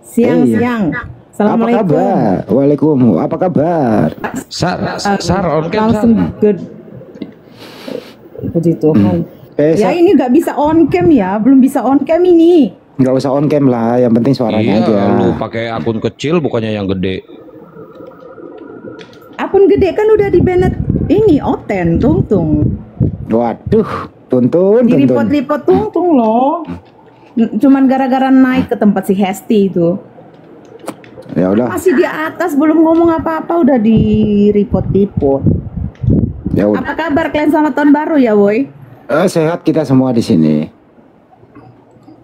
Siang. Assalamualaikum. Apa kabar? Waalaikumsalam. Apa kabar? Sar on cam. Langsung good. Puji Tuhan. Ya ini nggak bisa on cam ya, belum bisa on cam ini. Nggak usah on cam lah, yang penting suaranya aja. Lu pakai akun kecil bukannya yang gede. Akun gede kan udah di banned ini Oten, Tungtung. Waduh, tuntun. Di report Tungtung loh. Cuman gara-gara naik ke tempat si Hesti itu. Ya udah. Masih di atas belum ngomong apa-apa udah di report. Ya udah. Apa kabar kalian sama tahun baru ya, Boy? Sehat kita semua di sini.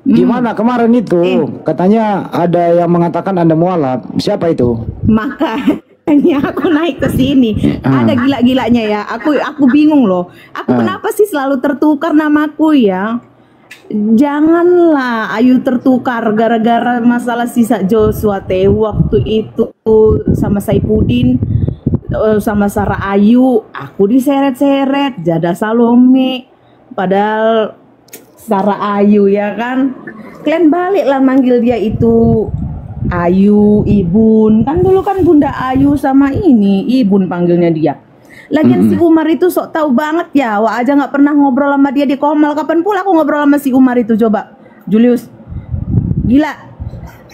Gimana kemarin itu? Katanya ada yang mengatakan Anda mualaf. Siapa itu? Makanya aku naik ke sini. Ada gila-gilanya ya. Aku bingung loh. Aku kenapa sih selalu tertukar namaku ya? Janganlah Ayu tertukar gara-gara masalah sisa Joshua teh waktu itu sama Saipudin sama Sarah Ayu. Aku diseret-seret Jada Salome. Padahal Sarah Ayu ya kan. Kalian baliklah manggil dia itu Ayu, Ibun. Kan dulu kan Bunda Ayu sama ini Ibun panggilnya dia. Lagian si Umar itu sok tahu banget ya. Wah aja nggak pernah ngobrol sama dia di Komal. Kapan pula aku ngobrol sama si Umar itu coba? Julius. Gila.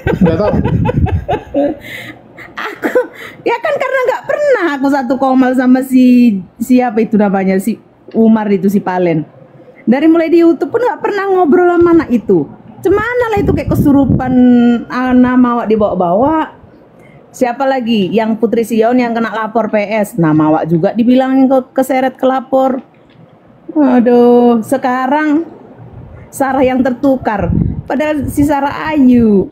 Nggak tahu. Aku ya kan karena nggak pernah aku satu Komal sama siapa itu namanya si Umar itu si Palen. Dari mulai di YouTube pun nggak pernah ngobrol sama anak itu. Cemana lah itu kayak kesurupan nama awak dibawa-bawa. Siapa lagi? Yang Putri Sion yang kena lapor PS. Nama awak juga dibilangin keseret ke lapor. Aduh, sekarang Sarah yang tertukar. Padahal si Sarah Ayu.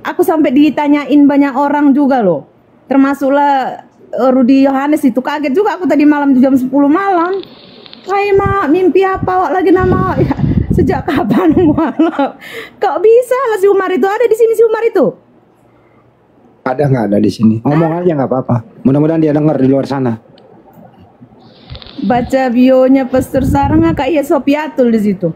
Aku sampai ditanyain banyak orang juga loh. Termasuklah Rudy Yohanes itu. Kaget juga aku tadi malam jam 10 malam. Hai mak, mimpi apa awak lagi nama awak? Ya, sejak kapan mualaf? Kok bisa lah si Umar itu ada di sini si Umar itu? Ada nggak ada di sini? Ngomong aja nggak apa-apa. Mudah-mudahan dia dengar di luar sana. Baca bionya Pastor Sarah nggak kayak Sopiatul di situ.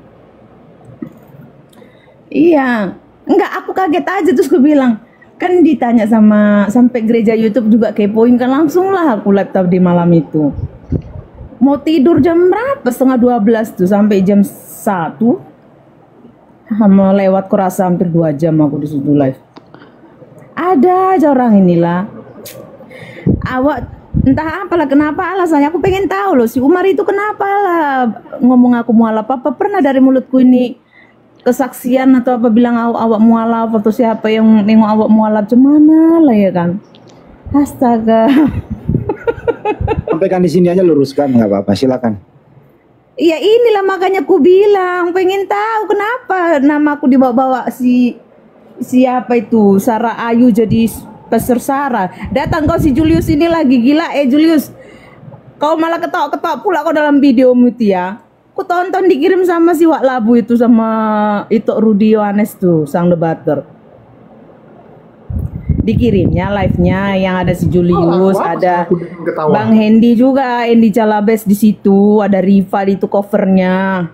Iya, enggak aku kaget aja terus aku bilang kan ditanya sama sampai gereja YouTube juga kepoin kan langsung lah aku laptop di malam itu. Mau tidur jam berapa? Setengah 12 tuh sampai jam 1. Mau lewat kurasa hampir 2 jam aku di situ live. Ada aja orang inilah. Awak entah apalah kenapa alasannya aku pengen tahu loh si Umar itu kenapa lah ngomong aku mualaf apa pernah dari mulutku ini kesaksian atau apa bilang awak mualaf atau siapa yang nengok awak mualaf cemana lah ya kan. Astaga. Sampaikan di sini aja luruskan nggak apa-apa silakan. Iya inilah makanya aku bilang pengen tahu kenapa nama aku dibawa-bawa siapa itu Sarah Ayu jadi Pastor Sarah. Datang kau si Julius ini lagi gila Julius. Kau malah ketawa-ketawa pula kau dalam videomu itu ya. Aku tonton dikirim sama si Wak Labu itu sama itu Rudy Yohanes tuh sang debater. Dikirimnya live-nya yang ada si Julius, ada Bang Hendy juga, Hendy Calabes di situ, ada Riva di itu covernya.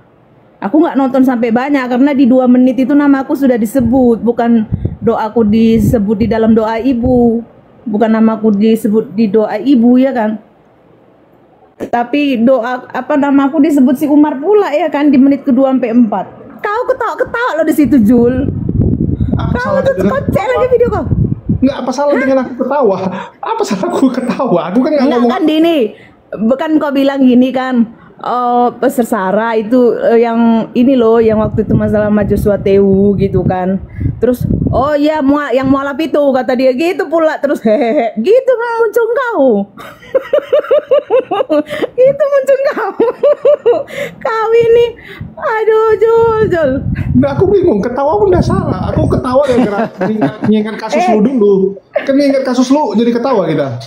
Aku nggak nonton sampai banyak karena di 2 menit itu nama aku sudah disebut, bukan doaku disebut di dalam doa ibu, bukan namaku disebut di doa ibu ya kan. Tapi doa apa namaku disebut si Umar pula ya kan di menit ke-2 sampai 4. Kau ketawa-ketawa lo di situ Jul. Kau tuh kocek lagi video kau. Nggak apa salah dengan aku ketawa? Apa salah aku ketawa? Aku kan nggak ngomong. Kan Dini, bukan kau bilang gini kan? Oh, Pastor Sarah itu yang ini loh, yang waktu itu masalah sama Joshua Tewu gitu kan. Terus, oh iya yang mualaf itu kata dia gitu pula. Terus hehehe, gitu muncul kau. Gitu muncul kau. Kau ini, aduh Jul. Nah, aku bingung, ketawa pun nggak salah. Aku ketawa gara-gara mengingat kasus lu dulu. Kan mengingat kasus lu jadi ketawa kita.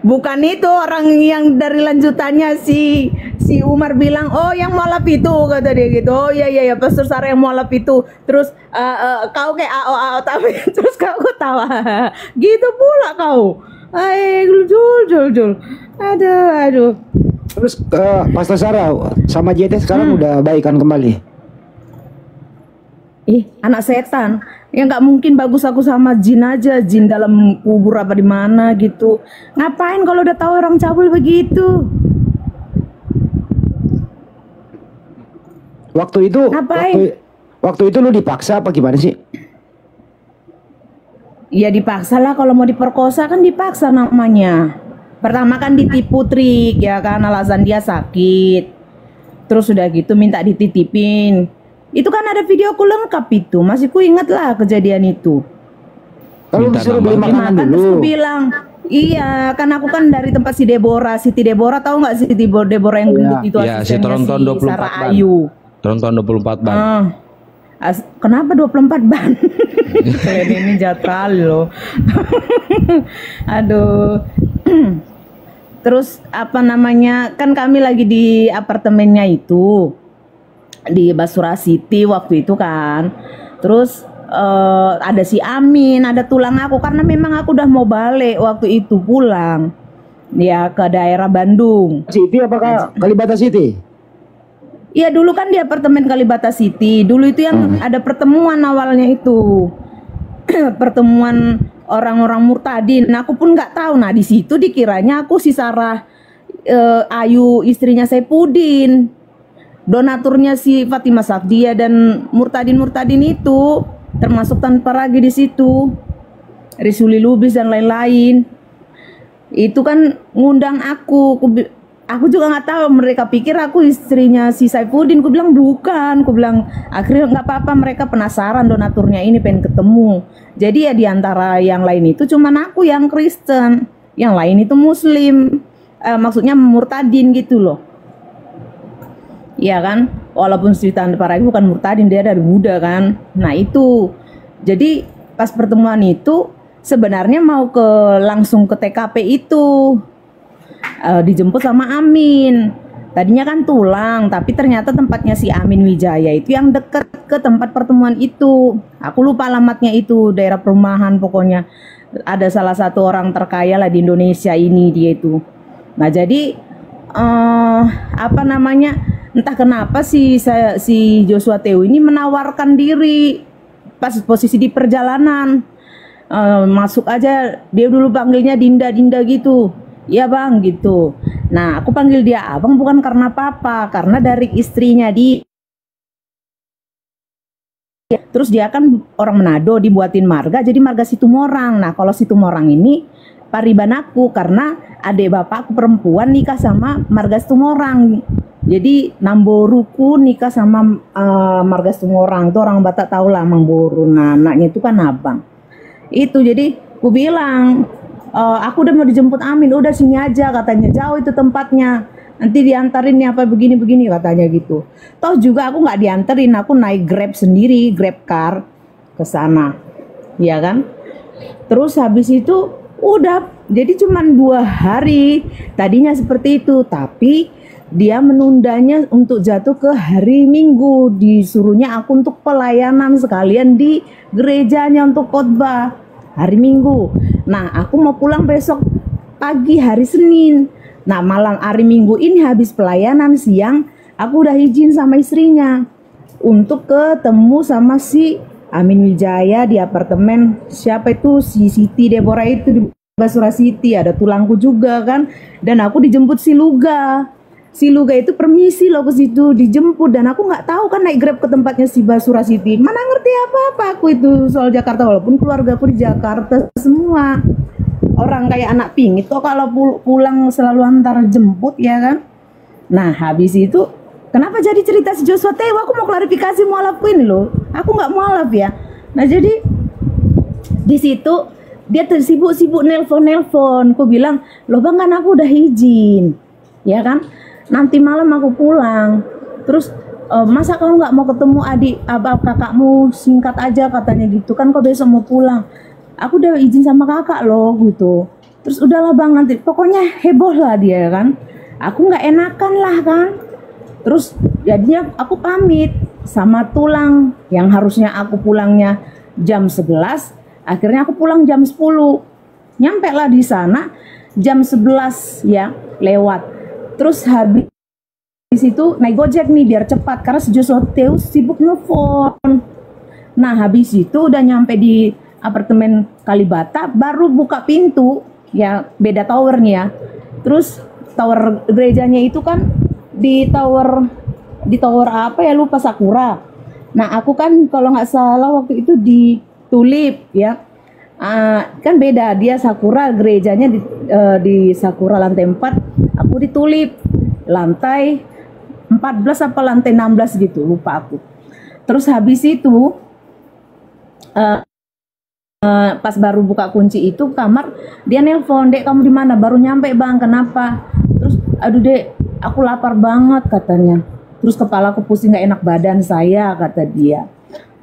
Bukan itu orang yang dari lanjutannya si Umar bilang, oh yang mualaf itu kata dia gitu. Oh iya Pastor Sarah yang mualaf itu. Terus kau kayak tapi terus kau ketawa. Gitu pula kau. Jul. Aduh. Terus Pastor Sarah sama JT sekarang udah baikan kembali. Ih, anak setan. Ya nggak mungkin bagus aku sama jin aja, jin dalam kubur apa di mana gitu. Ngapain kalau udah tahu orang cabul begitu? Waktu itu, Ngapain? waktu itu lu dipaksa apa gimana sih? Ya dipaksa lah, kalau mau diperkosa kan dipaksa namanya. Pertama kan ditipu trik ya kan, alasan dia sakit. Terus udah gitu minta dititipin. Itu kan ada videoku lengkap itu, masih ku ingat lah kejadian itu. Kalau Minta disuruh beli nama. makanan Dimakan terus dulu. ku bilang, iya kan aku kan dari tempat si Deborah. Siti Deborah, tahu nggak Siti Deborah yang gendut itu Iya, si asistennya Tronton si 24 Sarah ban. Ayu. Tronton 24 ban. Kenapa 24 ban? Kalian ini jahat kali loh. Aduh. Terus apa namanya, kan kami lagi di apartemennya itu di Basura City waktu itu kan. Terus ada si Amin, ada tulang aku karena memang aku udah mau balik waktu itu pulang ya ke daerah Bandung. City apakah Kalibata City? Iya dulu kan di apartemen Kalibata City. Dulu itu yang ada pertemuan awalnya itu. Pertemuan orang-orang murtadin. Nah, aku pun nggak tahu. Nah, di situ dikiranya aku si Sarah Ayu, istrinya Saipudin. Donaturnya si Fatimah Sakdia dan murtadin-murtadin itu, termasuk Tanpa Ragi di situ. Risuli Lubis dan lain-lain. Itu kan ngundang aku. Aku juga nggak tahu, mereka pikir aku istrinya si Saipudin. Aku bilang bukan, aku bilang akhirnya nggak apa-apa, mereka penasaran donaturnya ini pengen ketemu. Jadi ya diantara yang lain itu cuman aku yang Kristen, yang lain itu Muslim, maksudnya murtadin gitu loh. Iya kan, walaupun si Tanpa Ragi bukan murtadin, dia dari Buddha kan. Nah itu, jadi pas pertemuan itu sebenarnya mau langsung ke TKP itu. Dijemput sama Amin. Tadinya kan tulang, tapi ternyata tempatnya si Amin Wijaya itu yang dekat ke tempat pertemuan itu. Aku lupa alamatnya itu, daerah perumahan pokoknya. Ada salah satu orang terkaya lah di Indonesia ini dia itu. Nah jadi apa namanya? Entah kenapa si Joshua Teo ini menawarkan diri pas posisi di perjalanan. Masuk aja, dia dulu panggilnya Dinda gitu. Iya bang gitu. Nah aku panggil dia abang bukan karena apa-apa, karena dari istrinya terus dia kan orang Manado, dibuatin marga jadi marga Situmorang. Nah kalau Situmorang ini pariban aku karena adik bapakku perempuan nikah sama marga Situmorang. Jadi Namboruku nikah sama marga Situmorang. Itu orang Batak tahu lah Mangboru. Nah anaknya itu kan abang. Itu jadi aku bilang, aku udah mau dijemput Amin, udah sini aja katanya, jauh itu tempatnya, nanti diantarin nih apa begini-begini katanya gitu. Toh juga aku nggak dianterin, aku naik Grab sendiri, Grab car ke sana, ya kan. Terus habis itu udah, jadi cuman 2 hari, tadinya seperti itu, tapi dia menundanya untuk jatuh ke hari Minggu, disuruhnya aku untuk pelayanan sekalian di gerejanya untuk khotbah hari Minggu. Nah aku mau pulang besok pagi hari Senin. Nah malam hari Minggu ini habis pelayanan siang, aku udah izin sama istrinya untuk ketemu sama si Amin Wijaya di apartemen siapa itu, si Siti Deborah itu di Basura City. Ada tulangku juga kan, dan aku dijemput si Luga. Si Luga itu permisi loh ke situ, dijemput, dan aku nggak tahu kan naik Grab ke tempatnya si Basura City. Mana ngerti apa-apa aku itu soal Jakarta, walaupun keluarga aku di Jakarta semua. Orang kayak anak pingit kok kalau pulang selalu antar jemput ya kan. Nah habis itu kenapa jadi cerita si Joshua Teo? Aku mau klarifikasi mualafku ini loh. Aku nggak mualaf ya. Nah jadi di situ dia tersibuk-sibuk nelpon. Aku bilang, loh bang kan aku udah izin, ya kan? Nanti malam aku pulang. Terus masa kamu nggak mau ketemu adik abang kakakmu, singkat aja katanya gitu kan, kok besok mau pulang. Aku udah izin sama kakak loh gitu. Terus udahlah bang, nanti pokoknya heboh lah dia kan. Aku nggak enakan lah kan. Terus jadinya aku pamit sama tulang yang harusnya aku pulangnya jam 11, akhirnya aku pulang jam 10. Nyampe lah di sana jam 11 ya lewat. Terus habis itu naik Gojek nih biar cepat karena si Joshua Teo sibuk nelfon. Nah habis itu udah nyampe di apartemen Kalibata, baru buka pintu, ya beda towernya. Terus tower gerejanya itu kan di tower apa ya, lupa, Sakura. Nah aku kan kalau nggak salah waktu itu di Tulip ya. Kan beda, dia Sakura gerejanya di Sakura lantai 4, aku di Tulip lantai 14 apa lantai 16 gitu, lupa aku. Terus habis itu pas baru buka kunci itu kamar, dia nelpon, "Dek, kamu di mana?" "Baru nyampe, Bang." "Kenapa?" Terus, "Aduh Dek, aku lapar banget," katanya. "Terus kepala aku pusing, nggak enak badan saya," kata dia.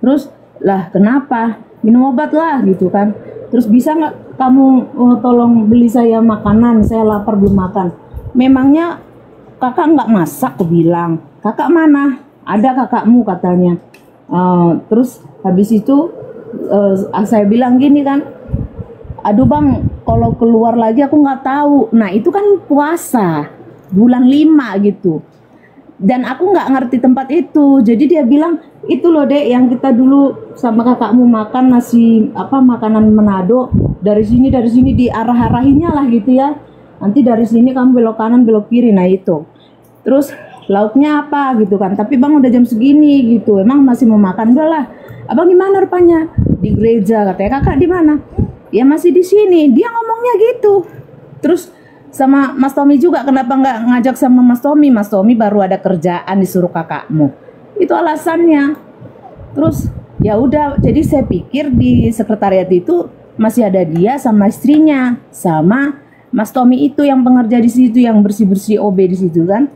Terus, "Lah kenapa?" "Minum obat lah," gitu kan. Terus, "Bisa nggak kamu tolong beli saya makanan, saya lapar belum makan." "Memangnya kakak nggak masak?" aku bilang. "Kakak mana?" "Ada kakakmu," katanya. Terus habis itu saya bilang gini kan, "Aduh Bang, kalau keluar lagi aku nggak tahu." Nah itu kan puasa bulan 5 gitu, dan aku nggak ngerti tempat itu. Jadi dia bilang, "Itu loh Dek, yang kita dulu sama kakakmu makan nasi apa, makanan Manado, dari sini diarah-arahinya lah gitu ya. Nanti dari sini kamu belok kanan belok kiri." Nah itu. Terus lauknya apa gitu kan, "Tapi Bang udah jam segini gitu, emang masih mau makan?" "Enggak lah." "Abang di mana rupanya?" "Di gereja," katanya. "Kakak di mana?" "Ya masih di sini." Dia ngomongnya gitu. Terus sama Mas Tommy juga, "Kenapa nggak ngajak sama Mas Tommy?" "Mas Tommy baru ada kerjaan, disuruh kakakmu." Itu alasannya. Terus ya udah, jadi saya pikir di sekretariat itu masih ada dia sama istrinya, sama Mas Tommy itu yang pengerja di situ, yang bersih-bersih OB di situ kan.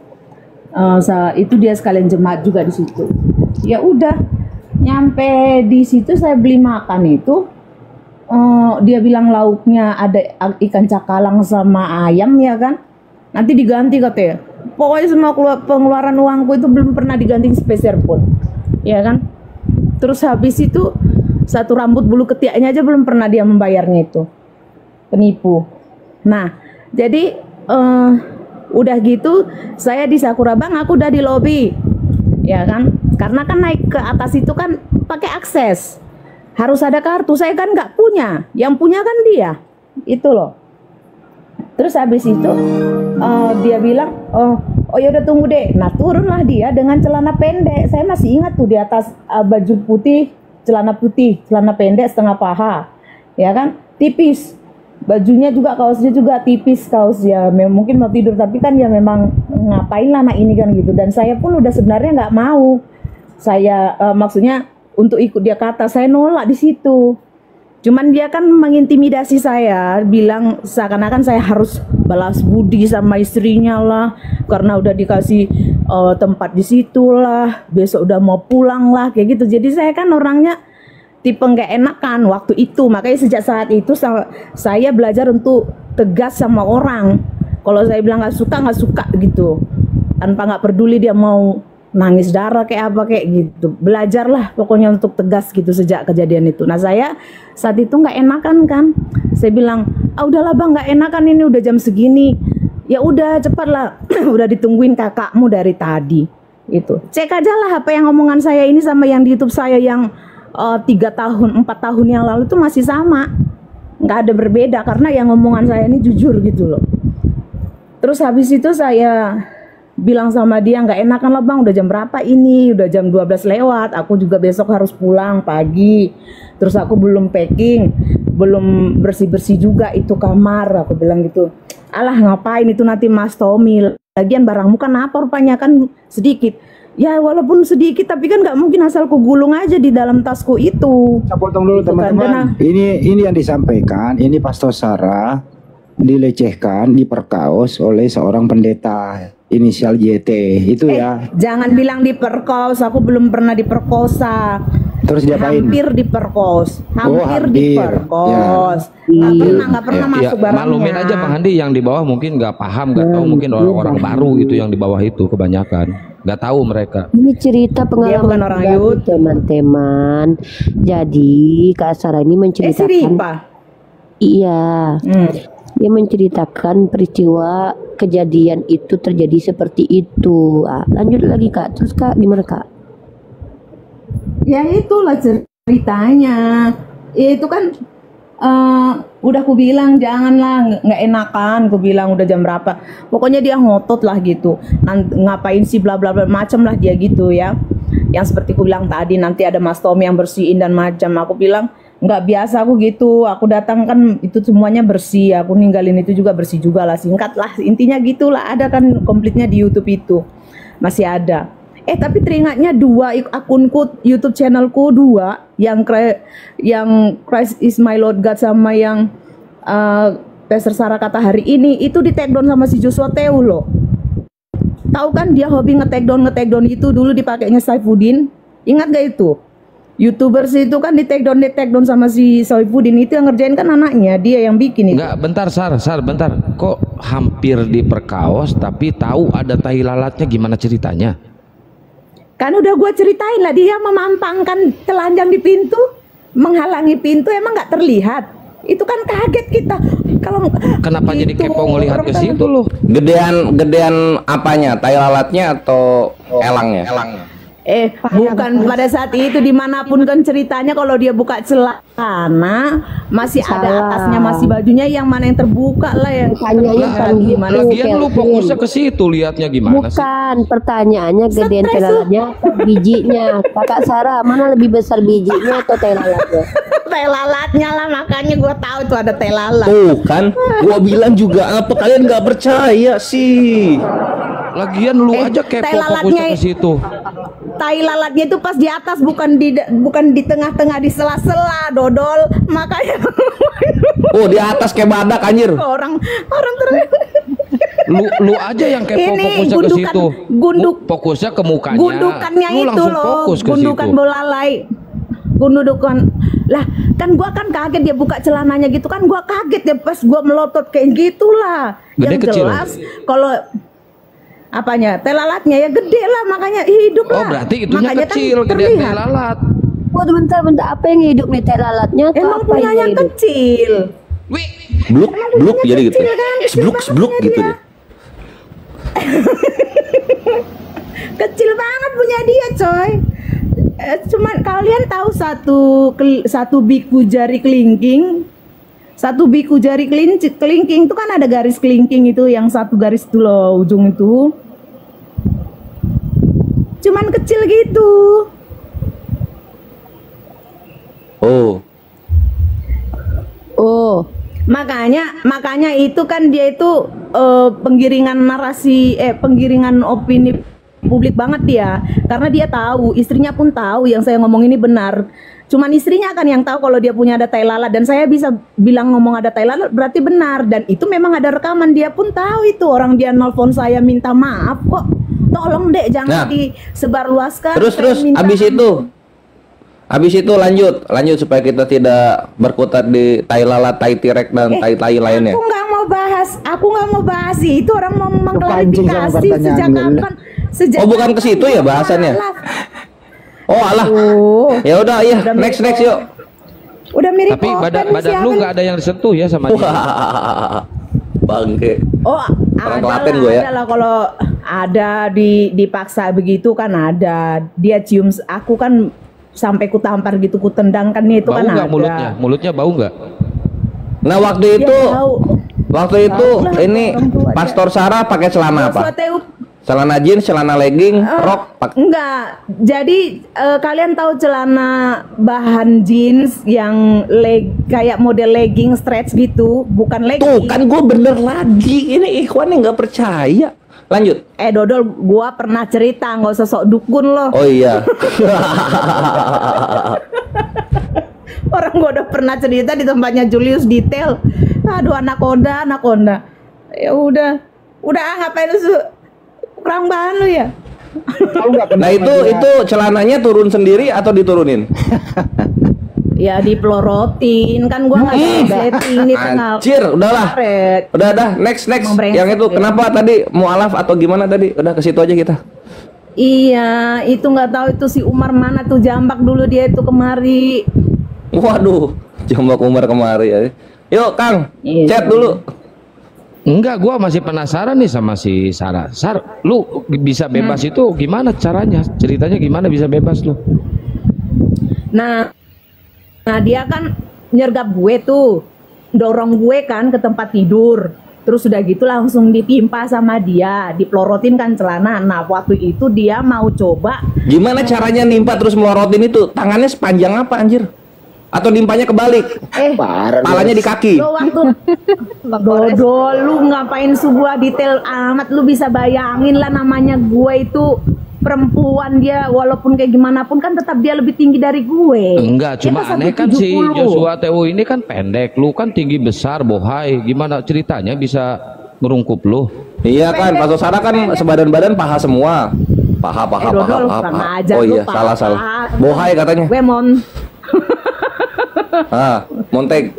Itu dia sekalian jemaat juga di situ. Ya udah, nyampe di situ saya beli makan itu. Dia bilang lauknya ada ikan cakalang sama ayam ya kan. Nanti diganti katanya. Pokoknya semua pengeluaran uangku itu belum pernah diganti sepeser pun. Ya kan. Terus habis itu satu rambut bulu ketiaknya aja belum pernah dia membayarnya itu. Penipu. Nah, jadi udah gitu saya di Sakura, "Bang, aku udah di lobi." Ya kan? Karena kan naik ke atas itu kan pakai akses. Harus ada kartu, saya kan nggak punya. Yang punya kan dia. Itu loh. Terus habis itu dia bilang, oh ya udah tunggu deh. Nah turunlah dia dengan celana pendek. Saya masih ingat tuh di atas baju putih, celana pendek setengah paha. Ya kan? Tipis. Bajunya juga, kaosnya juga tipis, kaos ya mungkin mau tidur, tapi kan ya memang ngapain lah anak ini kan gitu. Dan saya pun udah sebenarnya nggak mau, saya maksudnya untuk ikut dia kata, saya nolak di situ. Cuman dia kan mengintimidasi saya, bilang seakan-akan saya harus balas budi sama istrinya lah, karena udah dikasih tempat di situ lah, besok udah mau pulang lah kayak gitu. Jadi saya kan orangnya tipe nggak enakan waktu itu, makanya sejak saat itu saya belajar untuk tegas sama orang. Kalau saya bilang nggak suka gitu, tanpa nggak peduli dia mau nangis darah kayak apa kayak gitu. Belajarlah pokoknya untuk tegas gitu sejak kejadian itu. Nah saya saat itu nggak enakan kan, saya bilang, udahlah Bang, nggak enakan ini udah jam segini. Ya udah cepatlah, udah ditungguin kakakmu dari tadi. Itu cek aja lah apa yang omongan saya ini sama yang di YouTube saya yang 3 tahun 4 tahun yang lalu tuh masih sama, nggak ada berbeda, karena yang omongan saya ini jujur gitu loh. Terus habis itu saya bilang sama dia, nggak enakan lah Bang, udah jam berapa ini, udah jam 12 lewat, aku juga besok harus pulang pagi, terus aku belum packing, belum bersih-bersih juga itu kamar, aku bilang gitu. Alah ngapain itu nanti Mas Tommy, lagian barangmu kan apa rupanya kan sedikit. Ya walaupun sedikit tapi kan nggak mungkin asal ku gulung aja di dalam tasku itu. Saya potong dulu gitu teman-teman. Ini yang disampaikan, ini Pastor Sarah dilecehkan, diperkaos oleh seorang pendeta inisial JT itu ya. Jangan bilang diperkos, aku belum pernah diperkosa. Terus diapain? Hampir diperkos, hampir diperkos. Ya. Nggak pernah masuk barangnya. Maklumin aja Bang Handi, yang di bawah mungkin nggak paham, nggak tahu, mungkin orang-orang baru itu yang di bawah itu kebanyakan. Nggak tahu mereka. Ini cerita Dia bukan pengalaman orang pribadi, Yud. teman-teman. Jadi Kak Sarah ini menceritakan, iya, dia menceritakan peristiwa kejadian itu terjadi seperti itu. Lanjut lagi Kak. Terus Kak gimana Kak? Ya itulah cerita. ceritanya. Itu kan udah ku bilang janganlah, nggak enakan, ku bilang udah jam berapa. Pokoknya dia ngotot lah gitu. Ngapain sih bla bla bla macam lah dia gitu ya. Yang seperti ku bilang tadi, nanti ada Mas Tommy yang bersihin dan macam. Aku bilang nggak biasa aku gitu. Aku datang kan itu semuanya bersih. Aku ninggalin itu juga bersih juga lah. Singkat lah intinya gitulah. Ada kan komplitnya di YouTube itu masih ada. Tapi teringatnya dua akunku YouTube channelku dua yang Christ is my Lord God sama yang Pastor Sarah kata hari ini itu di take down sama si Joshua Teu loh. Tahu kan dia hobi nge-take down itu dulu dipakainya Saifuddin. Ingat gak itu? YouTubers itu kan di take down sama si Saifuddin, itu yang ngerjain kan anaknya, dia yang bikin itu. Enggak, bentar Sar, bentar. Kok hampir diperkaos tapi tahu ada tai lalatnya, gimana ceritanya? Kan udah gua ceritain lah, dia memampangkan telanjang di pintu, menghalangi pintu, emang nggak terlihat. Itu kan kaget kita. Kalau kenapa gitu, jadi kepo ngelihat ke situ loh? Gedean apanya? Tai lalatnya atau elangnya? Bukan pada saat itu, dimanapun kan ceritanya kalau dia buka celana masih ada atasnya, masih bajunya, yang mana yang terbuka lah yang gimana? Lagian lu fokusnya ke situ, lihatnya gimana? Bukan, pertanyaannya gedean tai lalatnya atau bijinya. Kakak Sarah, mana lebih besar bijinya atau tai lalatnya? Tai lalatnya lah, makanya gua tahu tuh ada tai lalat. Tuh kan, gua bilang juga apa kalian nggak percaya sih? Lagian lu aja kepo fokusnya ke situ. Tai lalatnya itu pas di atas, bukan di tengah-tengah, di sela-sela, dodol, makanya. Oh, di atas kayak badak anjir. Orang lu aja yang kepo fokusnya ke situ. Fokusnya ke mukanya. Gundukannya lu itu loh, gundukan bolalai. Gundukan lah, kan gua kan kaget dia buka celananya gitu kan, gua kaget ya pas gua melotot kayak gitulah. Yang kecil. Jelas kalau apanya, tai lalatnya ya gede lah, makanya hidup lah. Oh, berarti itunya makanya kecil, kan gede tai lalat. Oh, bentar, apa yang hidup nih tai lalatnya? Emang punyanya kecil. Wih, bluk jadi gitu. Kan, Sebluk gitu deh. Kecil banget punya dia, coy. Cuman kalian tahu satu biku jari kelingking. Satu biku jari kelingking itu kan ada garis kelingking itu, yang satu garis itu loh, ujung itu. Cuman kecil gitu. Oh. Makanya itu kan dia itu penggiringan narasi, penggiringan opini publik banget dia, karena dia tahu, istrinya pun tahu yang saya ngomong ini benar. Cuman istrinya kan yang tahu kalau dia punya ada tai lalat, dan saya bisa bilang ngomong ada tai lalat berarti benar, dan itu memang ada rekaman, dia pun tahu itu. Orang dia nelfon saya minta maaf kok, tolong dek jangan disebarluaskan. Terus habis itu lanjut supaya kita tidak berkutat di tai lalat, tai tirek dan tai lainnya. Aku nggak mau bahas itu, orang mau mengklarifikasi sejak kapan. Bukan ke situ ya bahasannya. Alah. Ya udah, iya, next yuk. Udah mirip. Tapi badan lu nggak ada yang disentuh ya sama dia. Bangke. Orang Klaten gue ya. Adalah kalau ada dipaksa begitu kan ada. Dia cium aku kan sampai ku tampar gitu, ku tendang kan, itu bau kan gak ada. mulutnya bau nggak? Nah waktu itu ini Pastor Sarah pakai celana apa? Celana jeans, celana legging, rok? Enggak. Jadi kalian tahu celana bahan jeans yang kayak model legging stretch gitu, bukan legging. Tuh kan gue bener lagi, ini Ikhwan yang nggak percaya. Lanjut. Dodol, gua pernah cerita, nggak usah sok dukun loh. Oh iya. Orang gua udah pernah cerita di tempatnya Julius detail. Aduh, anaconda. Ya udah ngapain lu kurang bahan lu ya? Nah itu celananya turun sendiri atau diturunin? Ya dipelorotin kan, gua nggak setting di tengah. Anjir, udahlah. Udah, next. Yang itu kenapa tadi mualaf atau gimana tadi? Udah ke situ aja kita. Iya, itu nggak tahu itu si Umar mana tuh, jambak dulu dia itu kemari. Waduh, jambak Umar kemari ya. Yuk, Kang, chat dulu. Enggak, gua masih penasaran nih sama si Sarah. Lu bisa bebas itu gimana caranya? Ceritanya gimana bisa bebas lu? Nah, Nah dia kan nyergap gue tuh, dorong gue kan ke tempat tidur. Terus udah gitu langsung ditimpa sama dia, dipelorotin kan celana. Nah waktu itu dia mau coba. Gimana caranya nimpa terus melorotin itu? Tangannya sepanjang apa anjir? Atau nimpanya kebalik? Parah. Palanya di kaki. Lo waktu Dodo, lu ngapain sebuah detail amat, lu bisa bayangin lah, namanya gue itu perempuan, dia walaupun kayak gimana pun kan tetap dia lebih tinggi dari gue. Enggak, cuma aneh kan si Joshua Teo ini kan pendek, lu kan tinggi besar, bohai. Gimana ceritanya bisa merungkup lu? Iya kan, Pastor Sarah kan sebadan-badan paha semua. Paha. Oh iya, salah. Bohai katanya. Gue Montek.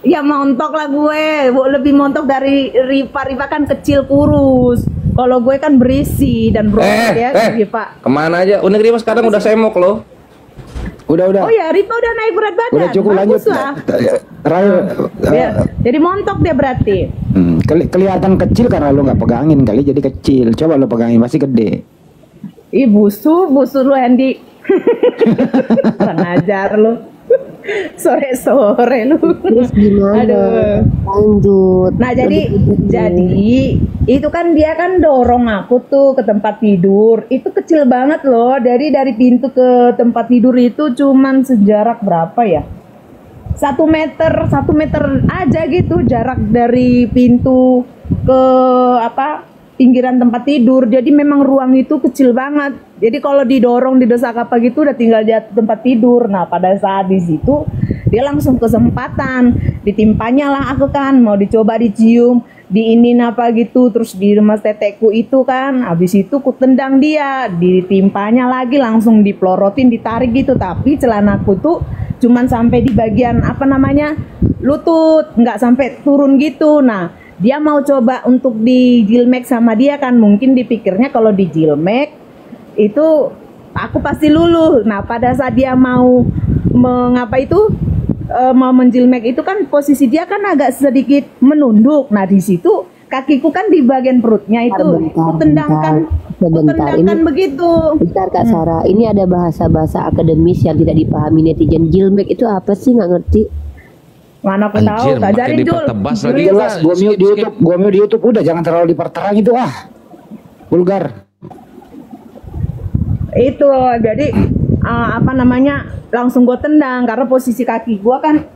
Ya montok lah gue, lebih montok dari Riva kan kecil kurus. Kalau gue kan berisi dan berotot ya, Riva. Kemana aja? Unik Riva sekarang udah semok loh. Udah. Oh ya, Riva udah naik berat badan. Udah cukup, lanjut lah. Jadi montok dia berarti. Kelihatan kecil karena lo nggak pegangin kali, jadi kecil. Coba lo pegangin masih gede. Ih busu lu Andy. Kurang ajar lu. Sore lu. Terus gimana? Aduh. Lanjut. Nah jadi itu kan dia kan dorong aku tuh ke tempat tidur. Itu kecil banget loh, dari pintu ke tempat tidur itu cuman sejarak berapa ya? 1 meter aja gitu jarak dari pintu ke pinggiran tempat tidur. Jadi memang ruang itu kecil banget. Jadi kalau didorong, didesak apa gitu udah tinggal di tempat tidur. Nah pada saat di situ dia langsung kesempatan, ditimpanya lah aku kan, mau dicoba dicium, diinin apa gitu, terus di remas tetekku itu kan. Habis itu ku tendang dia, ditimpanya lagi, langsung dipelorotin, ditarik gitu. Tapi celanaku tuh cuman sampai di bagian lutut, nggak sampai turun gitu. Nah dia mau coba untuk dijilmek sama dia kan, mungkin dipikirnya kalau dijilmek itu aku pasti luluh. Nah pada saat dia mau mau menjilmek itu kan posisi dia kan agak sedikit menunduk. Nah di situ kakiku kan di bagian perutnya itu tendangkan begitu. Bentar Kak Sarah, ini ada bahasa-bahasa akademis yang tidak dipahami netizen. Jilmek itu apa sih, nggak ngerti? Mana aku tahu, ajarin Jul. Jelas, gua di YouTube udah, jangan terlalu diperterang itu vulgar. Itu jadi langsung gue tendang karena posisi kaki gue kan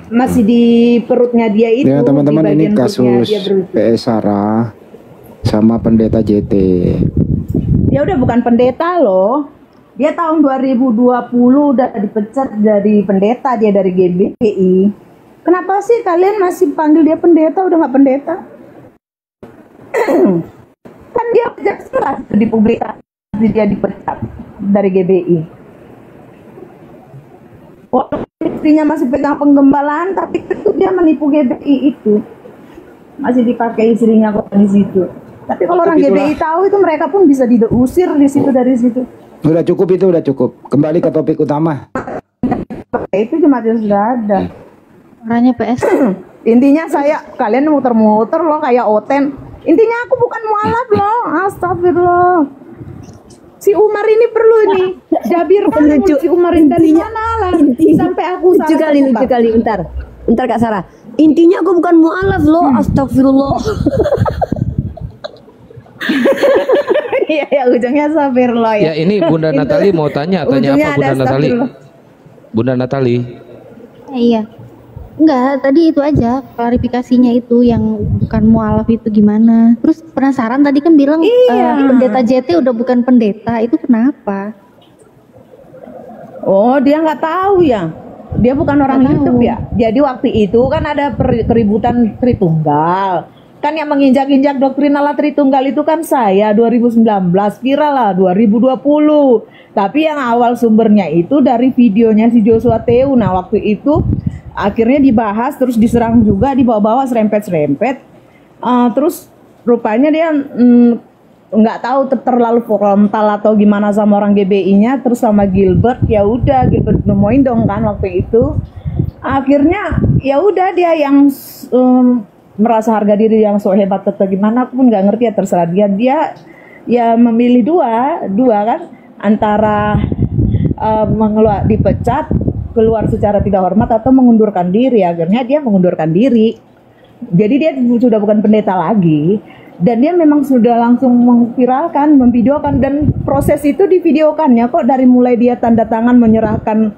masih di perutnya dia itu. Ya teman-teman, ini kasus PS Sarah sama pendeta JT. Dia udah bukan pendeta loh. Dia tahun 2020 udah dipecat dari pendeta, dia dari GBI. Kenapa sih kalian masih panggil dia pendeta, udah nggak pendeta? Kan dia jelas dipublikasi dia dipecat dari GBI. Walaupun istrinya masih pegang penggembalaan, tapi itu dia menipu GBI itu. Masih dipakai istrinya kok di situ. Tapi kalau orang GBI tahu itu, mereka pun bisa diusir di situ, dari situ. Udah cukup. Kembali ke topik utama. Itu cuma sudah ada. Orangnya PS. Intinya kalian muter-muter loh kayak Oten. Intinya aku bukan mualaf loh. Astagfirullah. Si Umar ini perlu nih Jabir penunjuk si Umar ini dari mana lah sampai aku lucu kali. Bentar Kak Sarah. Intinya aku bukan mualaf loh. Astagfirullah. Iya ujungnya astagfirullah ya. Ya ini Bunda Natali mau tanya apa Bunda Natali? Bunda Natali. Iya. Enggak, tadi itu aja klarifikasinya itu yang bukan mualaf itu gimana. Terus penasaran tadi kan bilang pendeta JT udah bukan pendeta, itu kenapa? Oh dia nggak tahu ya, dia bukan orang YouTube ya. Jadi waktu itu kan ada keributan Tritunggal. Kan yang menginjak-injak doktrin Allah Tritunggal itu kan saya 2019, viral lah 2020. Tapi yang awal sumbernya itu dari videonya si Joshua Teo. Nah waktu itu akhirnya dibahas, terus diserang juga, dibawa-bawa serempet-serempet. Terus rupanya dia nggak tahu terlalu frontal atau gimana sama orang GBI-nya, terus sama Gilbert. Ya udah, Gilbert nemuin dong kan waktu itu. Akhirnya ya udah dia yang merasa harga diri yang so hebat atau gimana, aku pun nggak ngerti ya, terserah dia ya memilih dua kan, antara dipecat keluar secara tidak hormat atau mengundurkan diri. Akhirnya dia mengundurkan diri. Jadi dia sudah bukan pendeta lagi. Dan dia memang sudah langsung memviralkan, memvideokan, dan proses itu divideokannya kok, dari mulai dia tanda tangan menyerahkan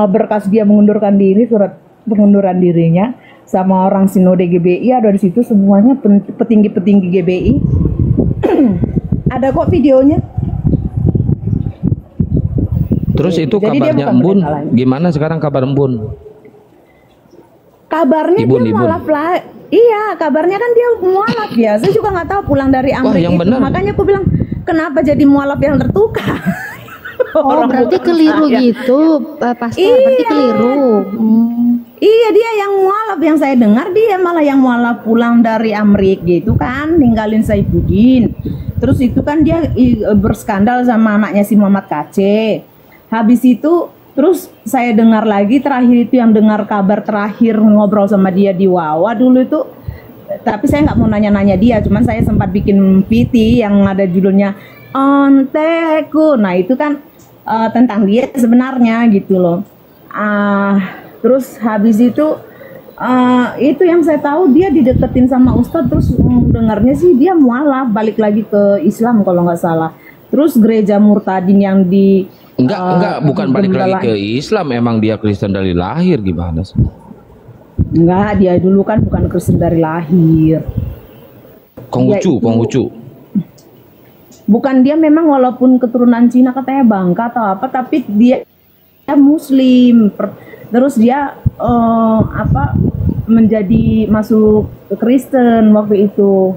berkas dia mengundurkan diri, surat pengunduran dirinya, sama orang sinode GBI ada di situ semuanya, petinggi-petinggi GBI. Ada kok videonya. Terus itu Jadi dia kabarnya bukan Embun, pendeta lagi. gimana sekarang kabar Embun? Kabarnya Ibun, dia Ibun. mualaf lah. Iya, kabarnya kan dia mualaf ya. Saya juga nggak tahu, pulang dari Amerika yang itu. benar. Makanya aku bilang, kenapa jadi mualaf yang tertukar? Oh, berarti bukan keliru saya. gitu, Pastor. Berarti Iya. keliru. Iya, dia yang mualaf, yang saya dengar dia malah yang mualaf pulang dari Amerika gitu kan, ninggalin Saifuddin. Terus itu kan dia berskandal sama anaknya si Muhammad Kace. Habis itu terus saya dengar lagi terakhir itu, yang dengar kabar terakhir ngobrol sama dia di Wawa dulu itu, tapi saya nggak mau nanya-nanya dia, cuman saya sempat bikin VT yang ada judulnya Onteku. Nah itu kan tentang dia sebenarnya gitu loh. Terus habis itu yang saya tahu dia dideketin sama Ustadz, terus dengarnya sih dia mualaf, balik lagi ke Islam kalau nggak salah. Terus gereja Murtadin yang di Enggak, bukan balik lagi Gembala- ke Islam, emang dia Kristen dari lahir gimana sih? Enggak, dia dulu kan bukan Kristen dari lahir. Konghucu, Dia itu- Konghucu. Bukan, dia memang walaupun keturunan Cina katanya Bangka atau apa, tapi dia Muslim. Terus dia menjadi masuk ke Kristen waktu itu.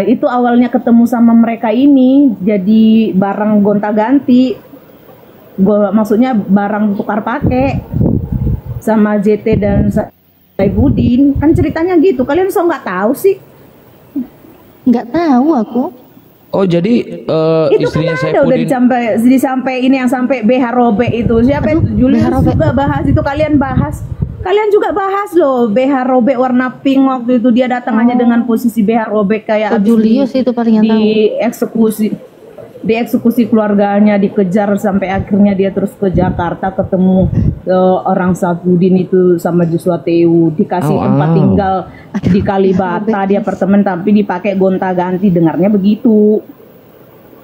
Itu awalnya ketemu sama mereka ini jadi barang gonta-ganti. Maksudnya barang tukar pakai sama JT dan Saifuddin. Kan ceritanya gitu. Kalian nggak tahu sih? Nggak tahu aku. Oh jadi Itu istrinya kan ada udah Saifuddin. disampai ini yang sampai BH Robek itu. Siapa itu? Julius BH Robek. juga bahas itu, kalian bahas. Kalian juga bahas loh BH Robek warna pink waktu itu, dia datang hanya dengan posisi BH Robek kayak Oh, abis Julius itu paling yang tahu. dieksekusi keluarganya, dikejar sampai akhirnya dia terus ke Jakarta ketemu orang Saifuddin itu sama Joshua Teu, dikasih tempat tinggal di Kalibata di apartemen tapi dipakai gonta-ganti, dengarnya begitu.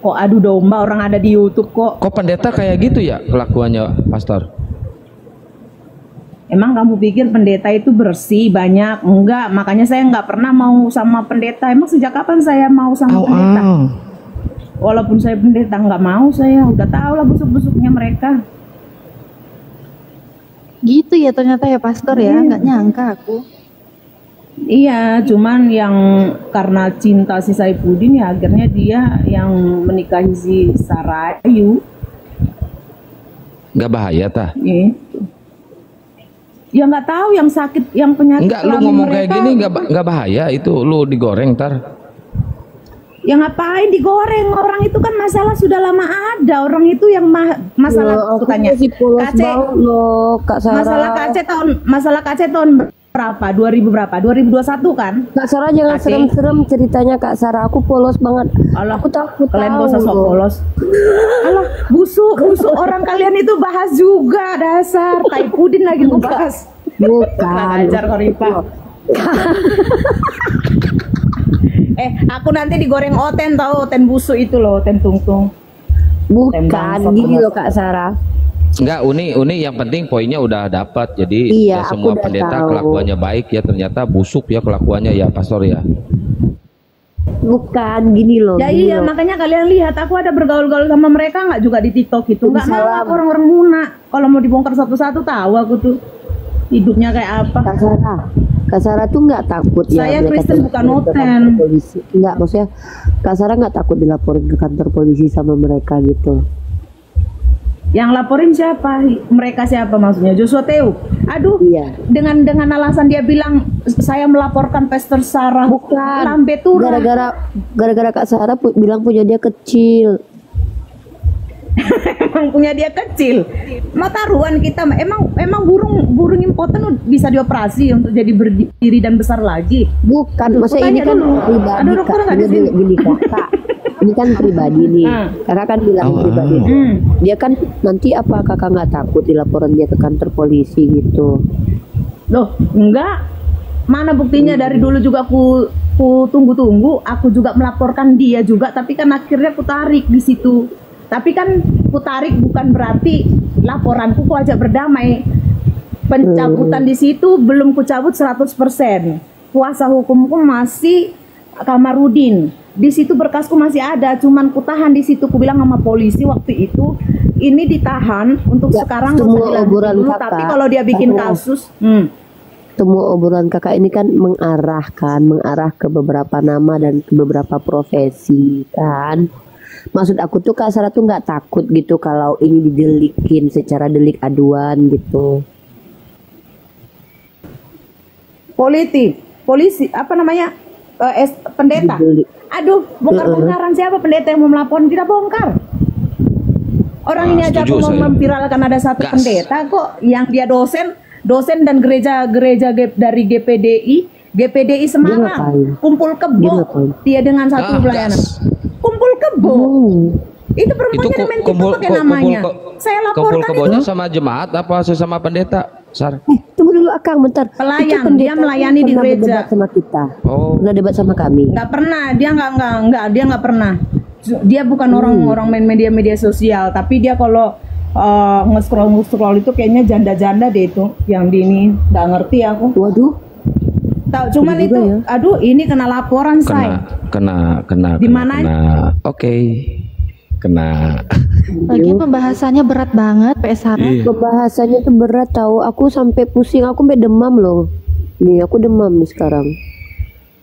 Kok adu domba, orang ada di YouTube kok. Kok pendeta kayak gitu ya kelakuannya, Pastor? Emang kamu pikir pendeta itu bersih banyak? Enggak, makanya saya nggak pernah mau sama pendeta. Emang sejak kapan saya mau sama pendeta? Walaupun saya pendeta nggak mau, saya udah tahu lah busuk-busuknya mereka. Gitu ya ternyata ya Pastor ya, nggak nyangka aku. Iya, cuman yang karena cinta si Saifuddin ya akhirnya dia yang menikahi si Sarayu. Nggak bahaya tah? Gitu. Ya nggak tahu yang sakit, yang penyakit. Enggak, lu kelamin ngomong kayak mereka. gini nggak bahaya itu, lu digoreng tar. Ya ngapain digoreng? Orang itu kan masalah sudah lama ada. Orang itu yang masalah aku tanya. Kak Sarah. Masalah KC tahun berapa? 2000 berapa? 2021 kan? Kak Sarah jangan Kasih. serem-serem ceritanya Kak Sarah. Aku polos banget. Alah, Aku takut kalian tahu gak usah sok loh. polos. Alah, busuk orang kalian itu bahas juga dasar. Saifuddin lagi ngebahas. Bukan. Ajar Koripah. Aku nanti digoreng oten tau, oten busuk itu loh, oten tungtung. Bukan Tembang, gini sok loh Kak Sarah. Enggak, Uni yang penting poinnya udah dapat. Jadi Iya, ya semua aku udah pendeta tahu. kelakuannya baik ya, ternyata busuk ya kelakuannya ya, Pastor ya. Bukan gini loh. Ya gini iya, loh. makanya kalian lihat aku ada bergaul-gaul sama mereka nggak juga di TikTok itu. Nggak mau Salam. aku orang-orang muna. Kalau mau dibongkar satu-satu tahu aku tuh hidupnya kayak apa. Kak Sarah tuh nggak takut Saya mereka Kristen tuh bukan dilaporin ke noten. kantor polisi. Nggak, maksudnya Kak Sarah nggak takut dilaporin ke kantor polisi sama mereka gitu. Yang laporin siapa? Mereka siapa maksudnya? Joshua Teu. Aduh, Iya. dengan alasan dia bilang saya melaporkan Pastor Sarah. Bukan. Lambe turun. Gara-gara Kak Sarah bilang punya dia kecil. Emang punya dia kecil. Mau taruhan kita emang burung impoten bisa dioperasi untuk jadi berdiri dan besar lagi. Bukan, maksudnya ini Tanya kan dulu. pribadi Ada dokter Kak. nggak di sini? Gini Kak. ini kan pribadi nih. Kakak kan bilang pribadi. Dia kan nanti apa kakak nggak takut dilaporan dia ke kantor polisi gitu? Loh, enggak. Mana buktinya dari dulu juga aku tunggu-tunggu, aku juga melaporkan dia juga, tapi kan akhirnya aku tarik di situ. Tapi kan aku tarik bukan berarti laporanku aku ajak berdamai. Pencabutan di situ belum kucabut 100%. Kuasa hukumku masih Kamarudin. Di situ berkasku masih ada, cuman ku tahan di situ. Ku bilang sama polisi waktu itu, ini ditahan untuk sekarang nggak usah dilanjutin dulu, tapi kalau dia bikin kasus, semua obrolan kakak ini kan mengarah ke beberapa nama dan ke beberapa profesi kan. Maksud aku tuh Kak Sarah tuh nggak takut gitu kalau ini didelikin secara delik aduan gitu. Polisi apa namanya, pendeta. Aduh, bongkar-bongkaran siapa pendeta yang mau melaporkan, kita bongkar. Orang ini aja aku mau memviralkan ada satu pendeta kok yang dia dosen dan gereja dari GPDI Semarang, kumpul kebo dia dengan satu pelayanan, kumpul kebo. Itu perempuannya main TikTok pakai namanya. Saya laporkan kebonya itu sama jemaat apa sesama pendeta? Sar. Tunggu dulu Akang bentar. Pelayan, dia melayani di gereja. Sama kita. Pernah debat sama kami. Nggak pernah, dia nggak pernah. Dia bukan orang main media sosial, tapi dia kalau nge-scroll itu kayaknya janda-janda deh itu yang di ini, nggak ngerti aku. Waduh. Tahu cuman itu ya? Aduh ini kena laporan saya. Kena. Di mana? Oke. Kena. Lagi pembahasannya berat banget PS Sarah. Pembahasannya tuh berat tahu. Aku sampai pusing, aku sampai demam loh. Nih aku demam nih sekarang.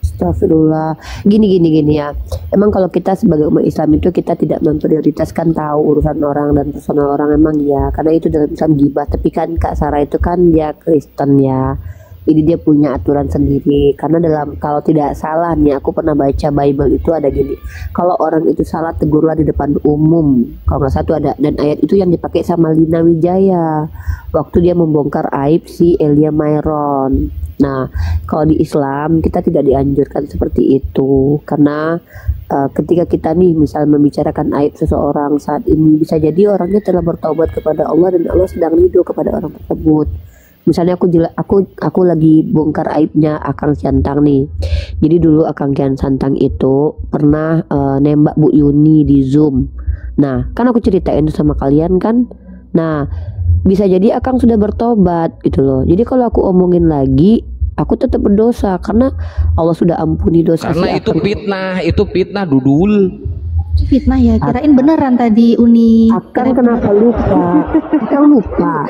Astagfirullah. Gini ya. Emang kalau kita sebagai umat Islam itu kita tidak memprioritaskan tahu urusan orang dan personal orang, emang ya. Karena itu dalam Islam gibah. Tapi kan Kak Sarah itu kan dia Kristen ya. Ini dia punya aturan sendiri. Karena kalau tidak salah nih, aku pernah baca Bible itu ada gini. Kalau orang itu salah, tegurlah di depan umum. Kalau nggak satu ada. Dan ayat itu yang dipakai sama Lina Wijaya waktu dia membongkar aib si Elia Myron. Nah, kalau di Islam kita tidak dianjurkan seperti itu. Karena ketika kita nih misal membicarakan aib seseorang saat ini, bisa jadi orangnya telah bertaubat kepada Allah dan Allah sedang ridho kepada orang tersebut. Misalnya aku lagi bongkar aibnya Akang Siantang nih. Jadi dulu Akang Kian Santang itu pernah nembak Bu Yuni di Zoom. Nah, kan aku ceritain itu sama kalian kan. Nah, bisa jadi Akang sudah bertobat gitu loh. Jadi kalau aku omongin lagi, aku tetap berdosa karena Allah sudah ampuni dosa. Karena itu fitnah Dudul. Fitnah ya, kirain beneran tadi Uni. Akang kenapa lupa? Akang lupa.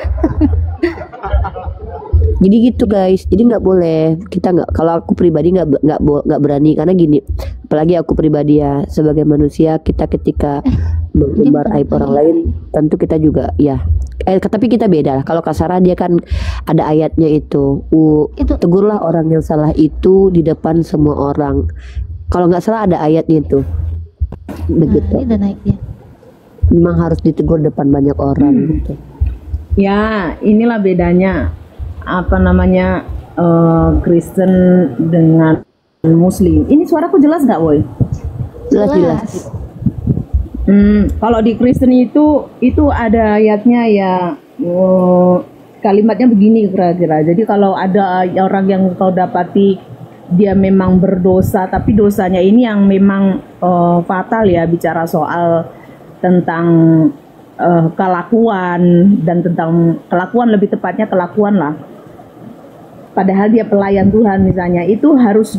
Jadi gitu guys, jadi nggak boleh, kita nggak, kalau aku pribadi nggak berani karena gini, apalagi aku pribadi ya sebagai manusia, kita ketika mengumbar aib orang lain tentu kita juga ya, tapi kita beda lah. Kalau Kak Sarah dia kan ada ayatnya itu tegurlah orang yang salah itu di depan semua orang. Kalau nggak salah ada ayatnya itu begitu. Ini udah naik ya. Memang harus ditegur depan banyak orang gitu. Ya, inilah bedanya apa namanya Kristen dengan Muslim. Ini suaraku jelas nggak, Boy? Jelas. Kalau di Kristen itu ada ayatnya ya, kalimatnya begini kira-kira. Jadi kalau ada orang yang kau dapati dia memang berdosa, tapi dosanya ini yang memang fatal ya, bicara soal tentang kelakuan dan tentang kelakuan, lebih tepatnya kelakuan lah. Padahal dia pelayan Tuhan misalnya, itu harus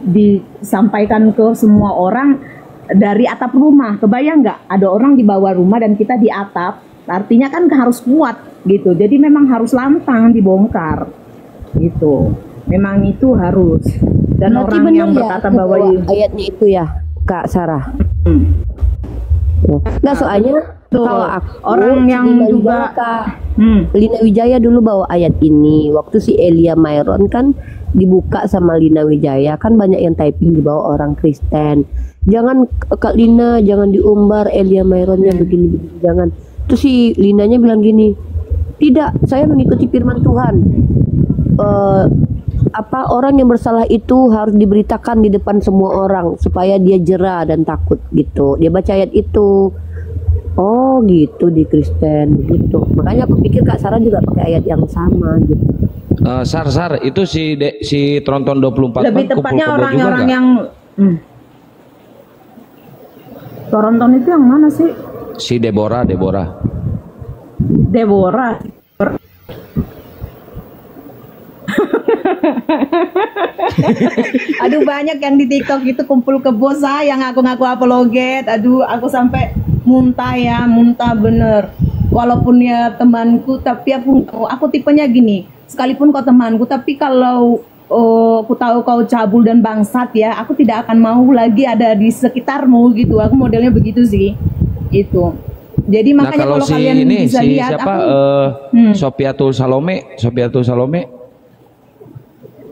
disampaikan ke semua orang dari atap rumah. Kebayang nggak ada orang di bawah rumah dan kita di atap, artinya kan harus kuat gitu. Jadi memang harus lantang dibongkar gitu. Memang itu harus. Dan berarti orang yang berkata bahwa ayatnya itu ya Kak Sarah. Nggak, soalnya kalau aku orang yang juga Lina Wijaya dulu bawa ayat ini waktu si Elia Myron kan dibuka sama Lina Wijaya, kan banyak yang typing di bawah orang Kristen, jangan Kak Lina, jangan diumbar Elia Myronnya begini jangan. Terus si Linanya bilang gini, tidak, saya mengikuti firman Tuhan. apa orang yang bersalah itu harus diberitakan di depan semua orang supaya dia jera dan takut gitu. Dia baca ayat itu. Oh gitu di Kristen gitu. Makanya aku pikir Kak Sarah juga pakai ayat yang sama gitu. Sar itu si Tronton 24 lebih tepatnya orang-orang yang Tronton itu yang mana sih? Si Deborah. Aduh, banyak yang di TikTok itu kumpul kebo yang ngaku-ngaku apologet. Aduh, aku sampai muntah bener. Walaupun ya temanku, tapi aku tipenya gini. Sekalipun kau temanku, tapi kalau aku tahu kau cabul dan bangsat ya, aku tidak akan mau lagi ada di sekitarmu gitu. Aku modelnya begitu sih. Itu. Jadi makanya kalau kalau kalian bisa lihat siapa Sofiatul Salome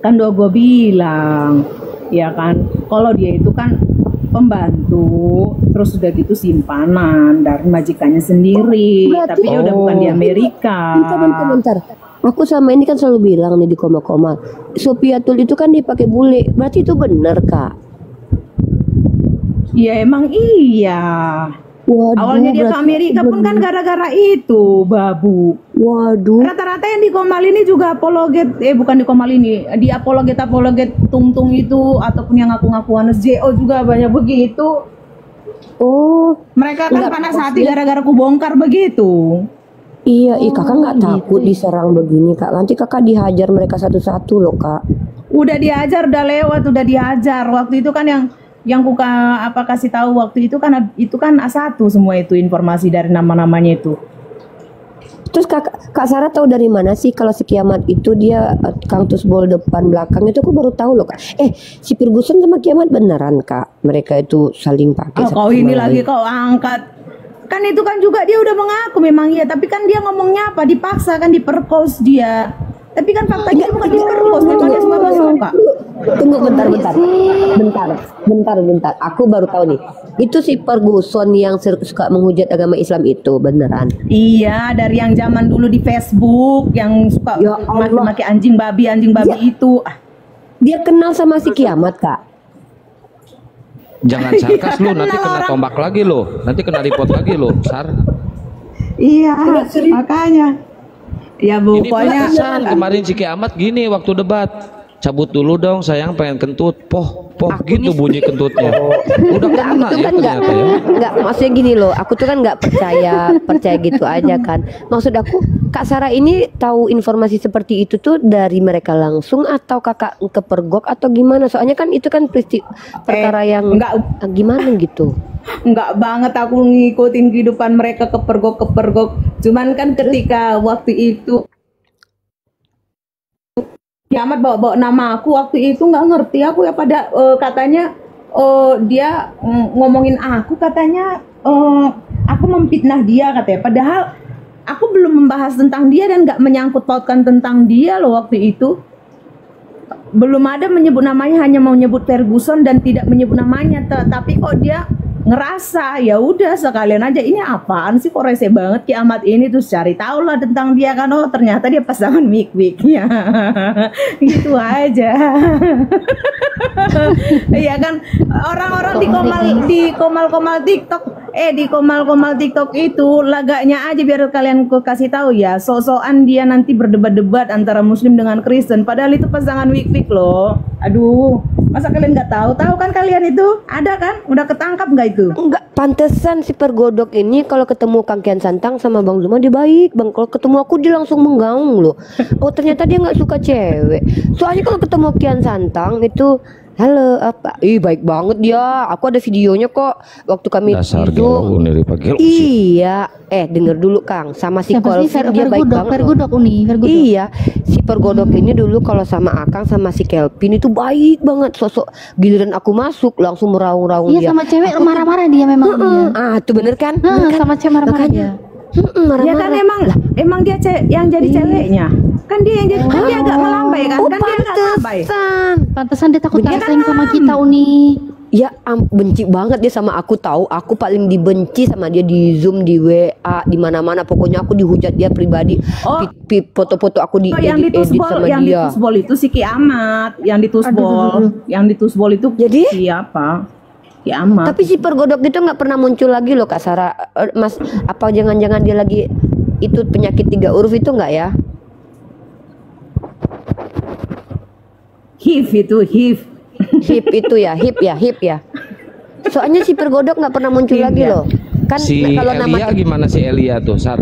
kan gue bilang ya kan, kalau dia itu kan pembantu, terus udah gitu simpanan dari majikannya sendiri. Berarti, tapi dia udah bukan di Amerika. Bentar. Aku sama ini kan selalu bilang nih di koma-koma, Sofiatul itu kan dipakai bule. Berarti itu benar, Kak? Ya emang iya. Waduh, awalnya dia ke Amerika pun kan gara-gara itu, Babu. Waduh. Rata-rata yang di Komal ini juga apologet, bukan di Komal ini, di apologet tung-tung itu, ataupun yang ngaku-ngaku Anas JO juga banyak begitu. Oh, mereka kan panas hati gara-gara ku bongkar begitu. Iya, kakak nggak takut diserang begini, Kak? Nanti kakak dihajar mereka satu-satu loh, Kak. Udah dihajar, udah lewat, udah dihajar. Waktu itu kan yang ku kasih tahu waktu itu kan A1 semua itu informasi dari nama-namanya itu. Terus Kak Sarah tahu dari mana sih kalau si Kiamat itu dia Kang Tusbol depan belakang itu? Aku baru tahu loh, Kak. Si Ferguson sama Kiamat beneran, Kak? Mereka itu saling pakai. Kau ini lagi kau angkat. Kan itu kan juga dia udah mengaku memang iya, tapi kan dia ngomongnya apa? Dipaksa kan, diperkos dia. Tapi kan faktanya bukan diperkos, memang dia suka. Tunggu bentar. Aku baru tahu nih. Itu si Ferguson yang suka menghujat agama Islam itu beneran? Iya, dari yang zaman dulu di Facebook yang suka maki-maki anjing babi itu. Dia kenal sama si Kiamat, Kak? Jangan sarkas lu, nanti kena tombak lagi lo. Nanti kena report lagi lo, Sar. Iya, makanya. Ya pokoknya kemarin si Kiamat gini waktu debat, cabut dulu dong sayang, pengen kentut, poh gitu bunyi kentutnya. Udah kena ya ternyata ya. Enggak, maksudnya gini loh, aku tuh kan nggak percaya gitu aja kan. Maksud aku, Kak Sarah ini tahu informasi seperti itu tuh dari mereka langsung atau kakak kepergok atau gimana? Soalnya kan itu kan perkara yang gimana gitu. Enggak banget aku ngikutin kehidupan mereka kepergok. Cuman kan ketika waktu itu Kiamat bawa nama aku waktu itu nggak ngerti aku ya, pada katanya dia ngomongin aku, katanya aku memfitnah dia katanya, padahal aku belum membahas tentang dia dan nggak menyangkut pautkan tentang dia loh. Waktu itu belum ada menyebut namanya, hanya mau nyebut Ferguson dan tidak menyebut namanya. Tapi kok dia ngerasa ya udah sekalian aja, ini apaan sih kok rese banget Kiamat ini, terus cari tahu lah tentang dia kan, oh ternyata dia pasangan mik-miknya. Gitu aja. Iya kan, orang-orang di komal-komal TikTok itu lagaknya aja biar kalian kasih tahu ya, sok-sokan dia nanti berdebat-debat antara Muslim dengan Kristen, padahal itu pasangan mik-mik loh. Aduh, masa kalian nggak tahu? Tahu kan kalian itu? Ada kan? Udah ketangkap nggak itu? Enggak, pantesan si Pergodok ini kalau ketemu Kang Kian Santang sama Bang Zuma dia baik, Bang. Kalau ketemu aku dia langsung menggaung loh. Oh ternyata dia nggak suka cewek. Soalnya kalau ketemu Kian Santang itu halo apa? Baik banget dia. Aku ada videonya kok waktu kami dasar itu. Iya, denger dulu Kang, sama si Kelvin dia baik banget. Vergodok. Iya, si Pergodok ini dulu kalau sama Akang sama si Kelvin itu baik banget. Sosok giliran aku masuk langsung meraung-raung dia. Iya, sama cewek marah-marah dia memang. Tuh bener kan? Sama cewek marah-marah dia. Ya kan emang dia yang jadi ceweknya. Kan dia yang jadi, kan dia agak melambai kan? Kan dia agak melambai. Pantesan dia takut kalah saing sama kita, Uni. Ya benci banget dia sama aku, tahu. Aku paling dibenci sama dia di Zoom, di WA, di mana-mana. Pokoknya aku dihujat dia pribadi. Foto-foto aku yang edit sama yang dia. Yang ditusbol itu si Kiamat, yang ditusbol. Yang ditusbol itu jadi siapa? Kiamat. Tapi si pergodok itu nggak pernah muncul lagi loh Kak Sarah. Mas, apa jangan-jangan dia lagi itu penyakit 3 huruf itu enggak ya? HIV itu, HIV. HIV itu ya, HIV ya. Soalnya si pergodok nggak pernah muncul lagi loh. Kan si kalau Elia gimana si Elia tuh, Sar?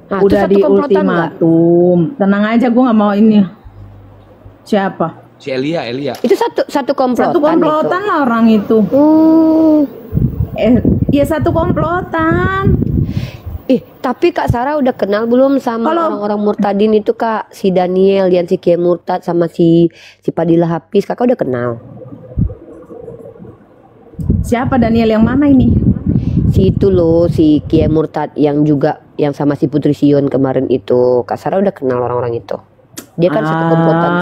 Nah, udah di ultimatum. Tenang aja, gue nggak mau ini. Siapa? Si Elia. Itu satu komplotan. Satu komplotan lah orang itu. Ya satu komplotan. Tapi Kak Sarah udah kenal belum sama orang-orang murtadin itu Kak? Si Daniel, yang si Kiai Murtad sama si Padilla Hafiz, Kakak udah kenal? Siapa Daniel yang mana ini? Si itu loh, si Kiai Murtad yang juga yang sama si Putri Sion kemarin itu. Kak Sarah udah kenal orang-orang itu. Dia kan satu komplotan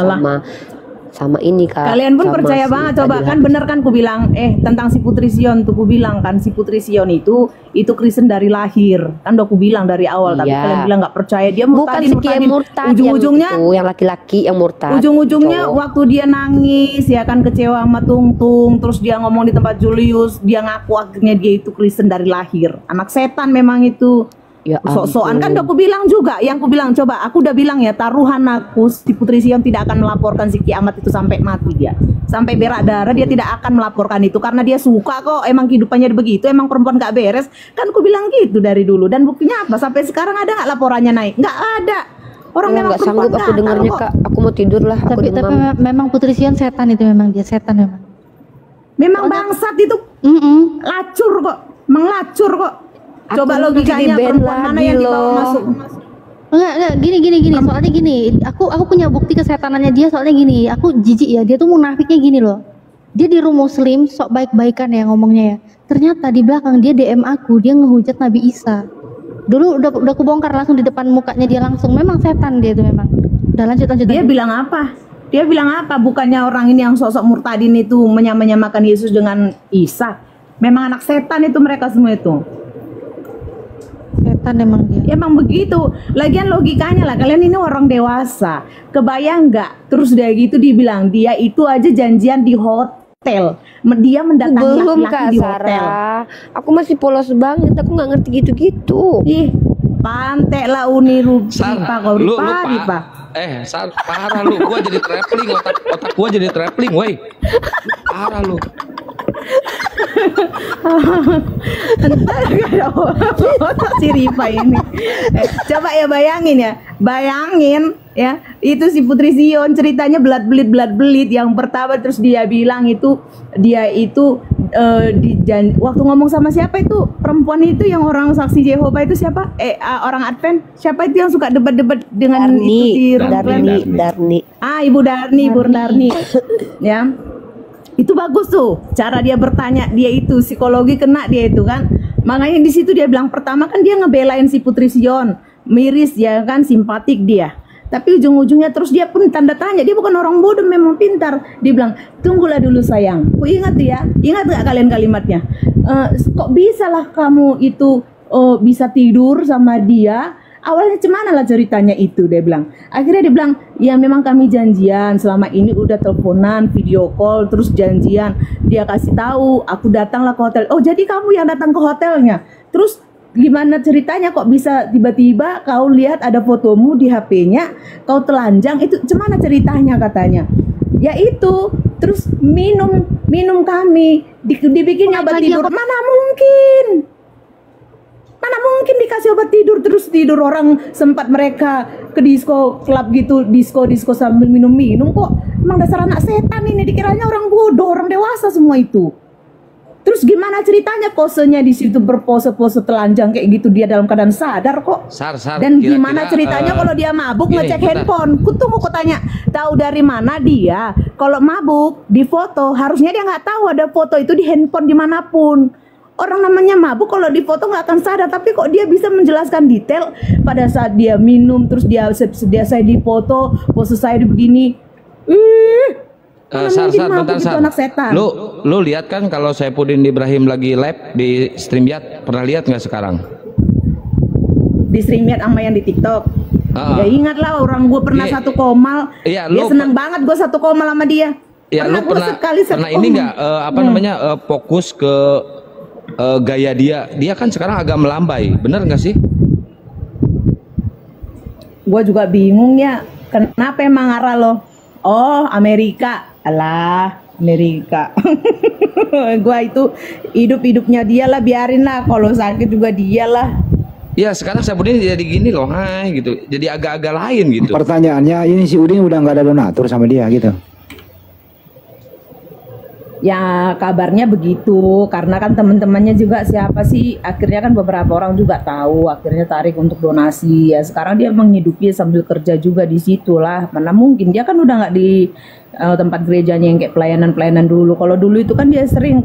sama ini Kak. Kalian pun percaya banget, coba kan bener kan ku bilang tentang si Putri Sion tuh, ku bilang kan si Putri Sion itu Kristen dari lahir kan, udah ku bilang dari awal. Tapi kalian bilang nggak percaya. Dia murtadin. Ujung-ujungnya yang laki-laki yang murtad. Ujung-ujungnya waktu dia nangis ya kan, kecewa sama Tungtung, terus dia ngomong di tempat Julius, dia ngaku akhirnya dia itu Kristen dari lahir. Anak setan memang itu. Ya, sok-sokan kan udah aku bilang juga, yang aku bilang coba aku udah bilang ya, taruhan aku si Putri Sion tidak akan melaporkan si Kiamat itu sampai mati, dia sampai berak darah dia tidak akan melaporkan itu karena dia suka kok, emang kehidupannya begitu, emang perempuan gak beres kan, aku bilang gitu dari dulu. Dan buktinya apa, sampai sekarang ada nggak laporannya naik? Nggak ada. Orang memang nggak sanggup aku dengarnya Kak, aku mau tidur lah. Tapi memang Putri Sion setan itu, memang dia setan memang bangsat itu. Lacur kok, mengelacur kok. Coba logikanya perempuan mana yang dibawa masuk? Enggak, gini. Soalnya gini, aku punya bukti kesetanannya dia. Soalnya gini, aku jijik ya. Dia tuh munafiknya gini loh. Dia di room muslim, sok baik-baikan ya ngomongnya ya. Ternyata di belakang dia DM aku, dia ngehujat Nabi Isa. Dulu udah aku bongkar langsung di depan mukanya dia langsung. Memang setan dia tuh memang. Udah lanjut. Dia bilang apa? Dia bilang apa? Bukannya orang ini yang sosok murtadin itu menyamakan Yesus dengan Isa. Memang anak setan itu mereka semua itu. Setan emang dia. Emang begitu. Lagian logikanya lah, kalian ini orang dewasa. Kebayang nggak? Terus dia gitu dibilang dia itu aja janjian di hotel. Dia mendatangi laki-laki di hotel. Aku masih polos banget. Aku nggak ngerti gitu-gitu. Pantek lah Uni Ripa kau Ripa. Sar, parah lu. Gua jadi traveling, otak gua jadi traveling, woi. Parah lu. Si Rifa ini. Coba ya bayangin ya, itu si Putri Sion ceritanya belit yang pertama. Terus dia bilang dia itu waktu ngomong sama siapa itu perempuan itu yang orang saksi Jehovah itu siapa? Orang Advent siapa itu yang suka debat-debat dengan Darni. Ibu Darni ya. Itu bagus tuh cara dia bertanya, dia itu psikologi kena dia itu kan. Makanya di situ dia bilang pertama kan dia ngebelain si Putri Sion, miris ya kan, simpatik dia. Tapi ujung-ujungnya terus dia pun tanda tanya, dia bukan orang bodoh, memang pintar. Dia bilang, tunggulah dulu sayang. Ingat ya, ingat gak kalian kalimatnya? Kok bisa lah kamu itu bisa tidur sama dia? Awalnya cemana lah ceritanya itu, dia bilang. Akhirnya dia bilang, ya memang kami janjian selama ini udah teleponan, video call, terus janjian. Dia kasih tahu, aku datanglah ke hotel. Oh jadi kamu yang datang ke hotelnya? Terus gimana ceritanya kok bisa tiba-tiba kau lihat ada fotomu di HP-nya, kau telanjang, itu cemana ceritanya katanya? Ya itu, terus minum kami, dibikinnya obat tidur. Mana mungkin dikasih obat tidur terus tidur. Orang sempat mereka ke disco club gitu, disco sambil minum kok. Emang dasar anak setan ini, dikiranya orang bodoh, orang dewasa semua itu. Terus gimana ceritanya posenya di situ, berpose-pose telanjang kayak gitu, dia dalam keadaan sadar kok. Dan gimana ceritanya kalau dia mabuk ngecek handphone? Kutunggu kok tanya, tahu dari mana dia kalau mabuk di foto? Harusnya dia nggak tahu ada foto itu di handphone dimanapun. Orang namanya mabuk kalau di foto nggak akan sadar, tapi kok dia bisa menjelaskan detail pada saat dia minum, terus dia saya di foto, pose saya begini. Mana Sar, mungkin Sar, mau bentar, begitu Sar. anak setan. Lu lihat kan kalau Saifuddin Ibrahim lagi live di StreamYard, pernah lihat nggak sekarang? Di StreamYard sama yang di TikTok. Ya ingat lah, orang gue pernah Iya. satu komal. Iya, Dia senang banget gue satu komal sama dia. Ya lu gua sekali satu pernah ini komal. nggak namanya fokus ke gaya dia kan sekarang agak melambai, bener nggak sih? Gue juga bingung ya, kenapa emang arah lo? Oh, Amerika. Alah, Amerika. Gua itu hidup-hidupnya dia lah, biarin lah. Kalau sakit juga dia lah. Ya sekarang Saifuddin jadi gini loh, hai gitu. Jadi agak-agak lain gitu. Pertanyaannya ini si Udin udah nggak ada donatur sama dia gitu. Ya kabarnya begitu, karena kan teman-temannya juga siapa sih, akhirnya kan beberapa orang juga tahu, akhirnya tarik untuk donasi. Ya sekarang dia menghidupi sambil kerja juga di situ lah. Mana mungkin dia kan udah nggak di tempat gerejanya yang kayak pelayanan dulu. Kalau dulu itu kan dia sering,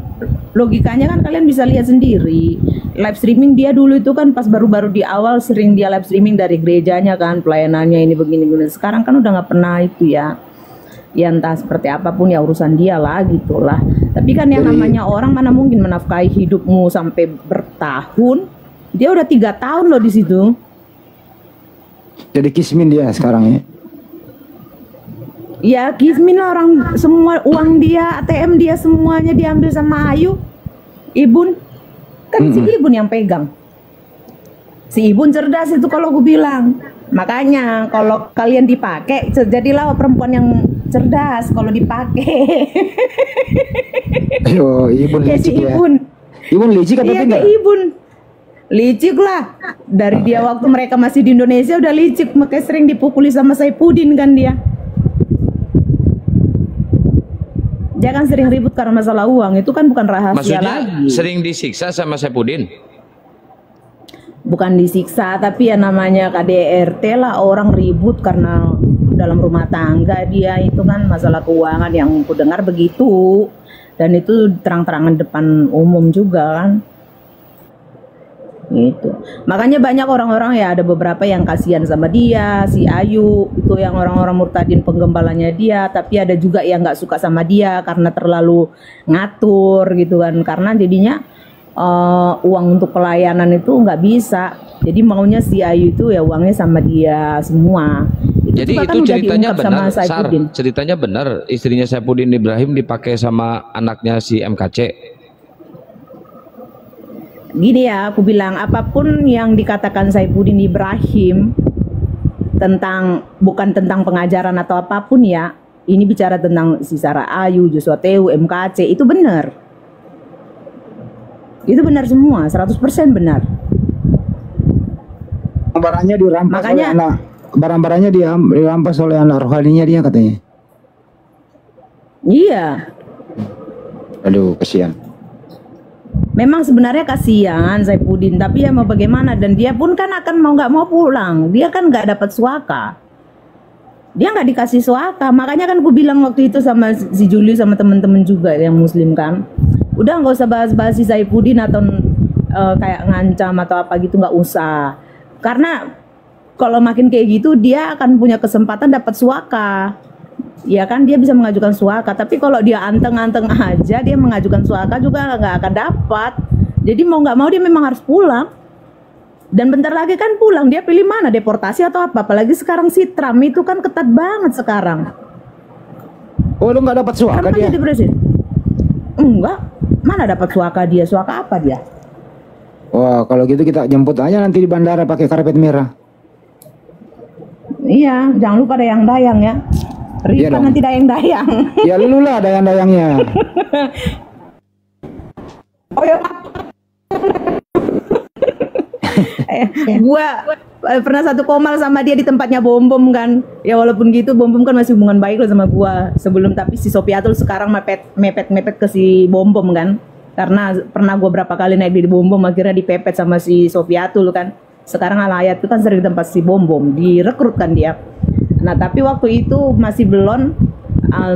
logikanya kan kalian bisa lihat sendiri, live streaming dia dulu itu kan pas baru-baru di awal sering dia live streaming dari gerejanya kan, pelayanannya ini begini-begini. Sekarang kan udah nggak pernah itu ya. Ya entah seperti apapun ya urusan dia lah gitulah. Tapi kan yang namanya orang mana mungkin menafkahi hidupmu sampai bertahun. Dia udah 3 tahun loh di situ. Jadi kismin dia sekarang ya. Ya kismin lah, orang semua uang dia, ATM dia semuanya diambil sama Ayu. Ibun kan si Ibun yang pegang. Si Ibun cerdas itu kalau gue bilang. Makanya kalau kalian dipakai, jadilah perempuan yang cerdas kalau dipakai. Ayo, Ibun Ya si licik ya. Ibun. Ibun licik apa Iya enggak? kayak Ibun. Licik lah. Dari dia waktu mereka masih di Indonesia udah licik, makanya sering dipukuli sama Saifuddin kan dia. Jangan sering ribut karena masalah uang, itu kan bukan rahasia Maksudnya lagi. sering disiksa sama Saifuddin? Bukan disiksa, tapi ya namanya KDRT lah, orang ribut karena dalam rumah tangga dia itu kan masalah keuangan yang ku dengar begitu, dan itu terang-terangan depan umum juga kan. Gitu. Makanya banyak orang-orang ya, ada beberapa yang kasihan sama dia, si Ayu itu yang orang-orang murtadin penggembalanya dia, tapi ada juga yang nggak suka sama dia karena terlalu ngatur gitu kan, karena jadinya uang untuk pelayanan itu nggak bisa, jadi maunya si Ayu itu ya uangnya sama dia semua. Jadi juga itu kan udah ceritanya diungkap sama benar, Sar, Saifuddin. ceritanya benar istrinya Saifuddin Ibrahim dipakai sama anaknya si MKC. Gini ya, aku bilang apapun yang dikatakan Saifuddin Ibrahim tentang, bukan tentang pengajaran atau apapun ya, ini bicara tentang si Sarah Ayu, Joshua Tehu, MKC, itu benar. Itu benar semua, 100% benar. Barangnya dirampas Makanya- oleh anak, barang-barangnya dirampas oleh anak rohaninya dia katanya. Iya, Aduh, kasihan. memang sebenarnya kasihan Saifuddin, tapi ya mau bagaimana, dan dia pun kan akan mau nggak mau pulang, dia kan nggak dapat suaka, dia nggak dikasih suaka. Makanya kan gue bilang waktu itu sama si Juli sama temen-temen juga yang muslim kan, udah nggak usah bahas-bahas si Saifuddin atau kayak ngancam atau apa gitu, nggak usah, karena kalau makin kayak gitu dia akan punya kesempatan dapat suaka. Ya kan, dia bisa mengajukan suaka, tapi kalau dia anteng-anteng aja dia mengajukan suaka juga nggak akan dapat. Jadi mau nggak mau dia memang harus pulang, dan bentar lagi kan pulang, dia pilih mana, deportasi atau apa. Apalagi sekarang si Trump itu kan ketat banget sekarang. Oh, lu nggak dapat suaka Trump kan dia? jadi presiden. Enggak, mana dapat suaka dia, suaka apa dia? Wah, kalau gitu kita jemput aja nanti di bandara pakai karpet merah. Iya, jangan lupa dayang-dayang ya. Iya Rifa dong. nanti dayang-dayang. Ya lu lah dayang-dayangnya. Oh ya. Gua pernah satu komal sama dia di tempatnya Bom Bom kan. Ya walaupun gitu Bom Bom kan masih hubungan baik loh sama gua sebelum, tapi si Sopiatul sekarang mepet ke si Bom Bom kan. Karena pernah gua berapa kali naik di Bom Bom, akhirnya dipepet sama si Sopiatul kan. Sekarang Alayat itu kan sering di tempat si Bom Bom, direkrut kan dia. Nah tapi waktu itu masih belum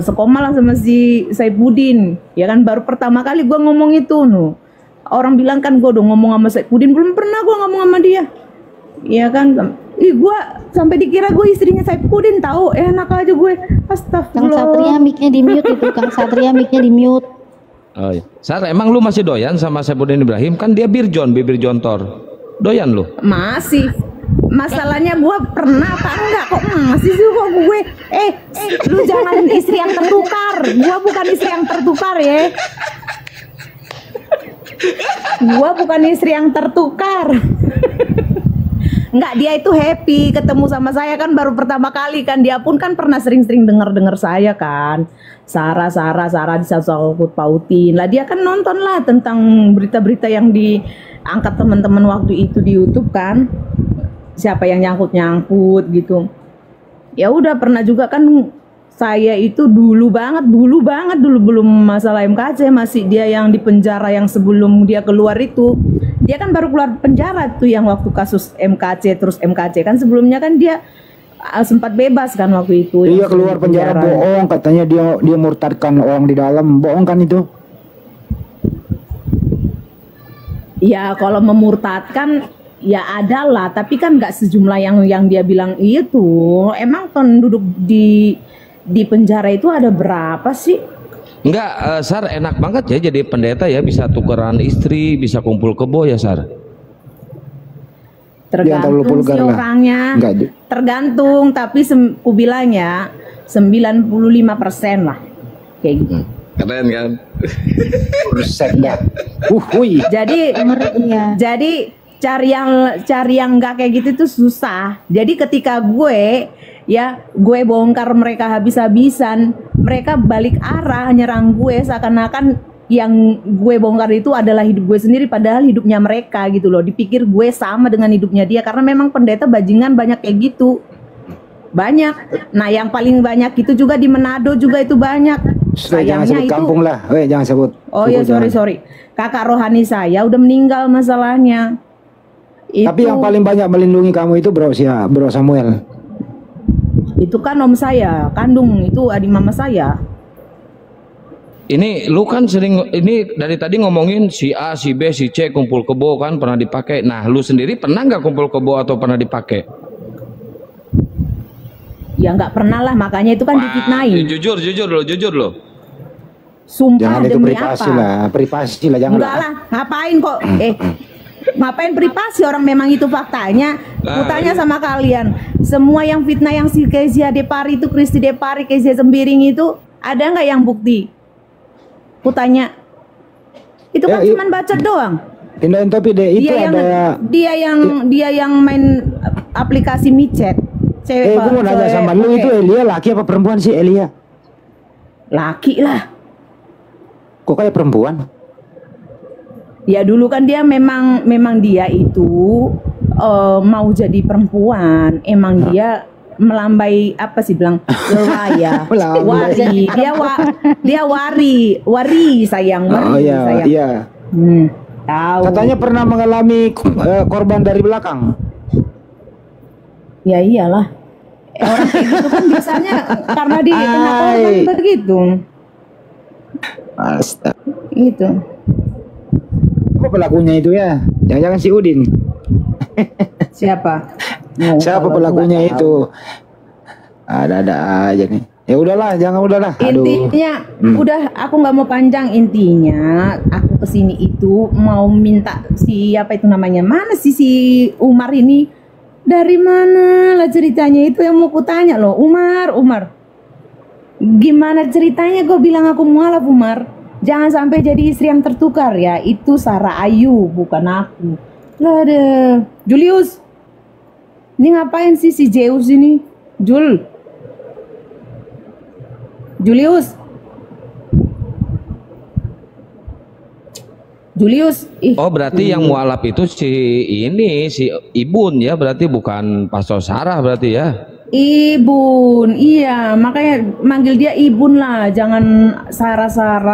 sekomal lah sama si Saifuddin, ya kan, baru pertama kali gue ngomong itu nu. Orang bilang kan gue udah ngomong sama Saifuddin, belum pernah gue ngomong sama dia, ya kan. Ih, gua sampai dikira gue istrinya Saifuddin tahu. Enak aja gue. Kang Astagfirullah. Satria mic-nya di mute itu, Kang Satria mic-nya di mute. Oh iya. Sar, emang lu masih doyan sama Saifuddin Ibrahim? Kan dia Birjon, bibir jontor. Doyan lu? Masih. Masalahnya gue pernah apa enggak kok masih sih kok gue. Lu jangan istri yang tertukar. Gua bukan istri yang tertukar ya. Gua bukan istri yang tertukar. Enggak, dia itu happy ketemu sama saya kan baru pertama kali kan. Dia pun kan pernah sering-sering denger saya kan. Sarah disangkut pautin lah. Dia kan nonton lah tentang berita-berita yang diangkat teman-teman waktu itu di YouTube kan. Siapa yang nyangkut gitu. Ya udah pernah juga kan saya itu dulu banget dulu belum masalah MKC, masih dia yang di penjara yang sebelum dia keluar itu. Dia kan baru keluar penjara tuh yang waktu kasus MKC, terus MKC kan sebelumnya kan dia sempat bebas kan waktu itu. Iya keluar penjara bohong, katanya dia murtadkan orang di dalam, bohong kan itu? Ya kalau memurtadkan ya ada lah, tapi kan nggak sejumlah yang dia bilang itu. Emang penduduk di penjara itu ada berapa sih? Enggak, Sar, enak banget ya jadi pendeta ya, bisa tukeran istri, bisa kumpul kebo ya, Sar. Tergantung sih orangnya. Tergantung, tapi ku bilang ya 95% lah kayak gitu. Keren kan? Jadi cari yang nggak kayak gitu tuh susah. Jadi ketika gue bongkar mereka habis-habisan, mereka balik arah nyerang gue seakan-akan yang gue bongkar itu adalah hidup gue sendiri, padahal hidupnya mereka gitu loh. Dipikir gue sama dengan hidupnya dia, karena memang pendeta bajingan banyak kayak gitu. Banyak. Nah yang paling banyak itu juga di Manado juga itu banyak. Jangan sebut kampung lah, jangan sebut. Oh iya sorry. Kakak rohani saya udah meninggal masalahnya. Tapi yang paling banyak melindungi kamu itu Bro Samuel. Itu kan om saya, kandung itu adik mama saya. Ini lu kan sering ini dari tadi ngomongin si A, si B, si C kumpul kebo kan pernah dipakai. Nah, lu sendiri pernah nggak kumpul kebo atau pernah dipakai? Ya nggak pernah lah, makanya itu kan difitnahin. Jujur lo. Sumpah jangan demi itu apa? Privasi lah, jangan. Enggak lah, ngapain kok? Ngapain privasi, orang memang itu faktanya. Kutanya sama kalian, semua yang fitnah yang si Kezia Depari itu, Kristi Depari, Kezia Sembiring itu, ada nggak yang bukti? Kutanya. Itu kan cuma baca doang. Tindakan tapi deh itu ada. Dia yang main aplikasi micet. Gue mau nanya sama lu, itu Elia laki apa perempuan sih Elia? Laki lah. Kok kayak perempuan? Ya dulu kan dia memang dia itu mau jadi perempuan. Emang dia melambai apa sih bilang lelaya, wari. Dia wari sayang. Oh iya, iya. Tahu. Katanya pernah mengalami korban dari belakang. Ya iyalah. Orang kayak gitu kan biasanya karena dia kena korban begitu. Astaga. Gitu. Apa pelakunya itu ya? Jangan-jangan si Udin. Siapa? Siapa pelakunya itu? Ada aja nih. Ya udahlah, udahlah. Intinya, udah aku nggak mau panjang. Intinya, aku kesini itu mau minta siapa itu namanya? Mana sih si Umar ini? Dari mana lah ceritanya itu yang mau kutanya loh, Umar. Gimana ceritanya? Gue bilang aku mualaf Umar. Jangan sampai jadi istri yang tertukar ya. Itu Sarah Ayu, bukan aku. Lah deh, Julius. Ini ngapain sih si Zeus ini? Julius. Oh berarti yang mualaf itu si Ibun ya, berarti bukan Pastor Sarah berarti ya? Ibun, iya, makanya manggil dia Ibun lah, jangan Sarah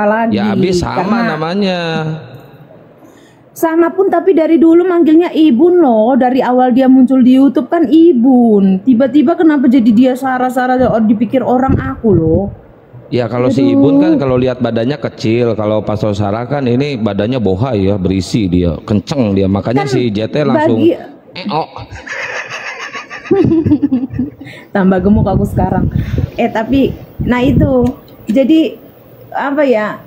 lagi. Ya habis sama namanya. Sama pun tapi dari dulu manggilnya Ibun loh, dari awal dia muncul di YouTube kan Ibun. Tiba-tiba kenapa jadi dia Sarah dipikir orang aku loh. Ya kalau si Ibun kan kalau lihat badannya kecil, kalau Pastor Sarah kan ini badannya bohai ya, berisi dia, kenceng dia, makanya kan si JT langsung Tambah gemuk aku sekarang. Tapi nah itu jadi apa ya,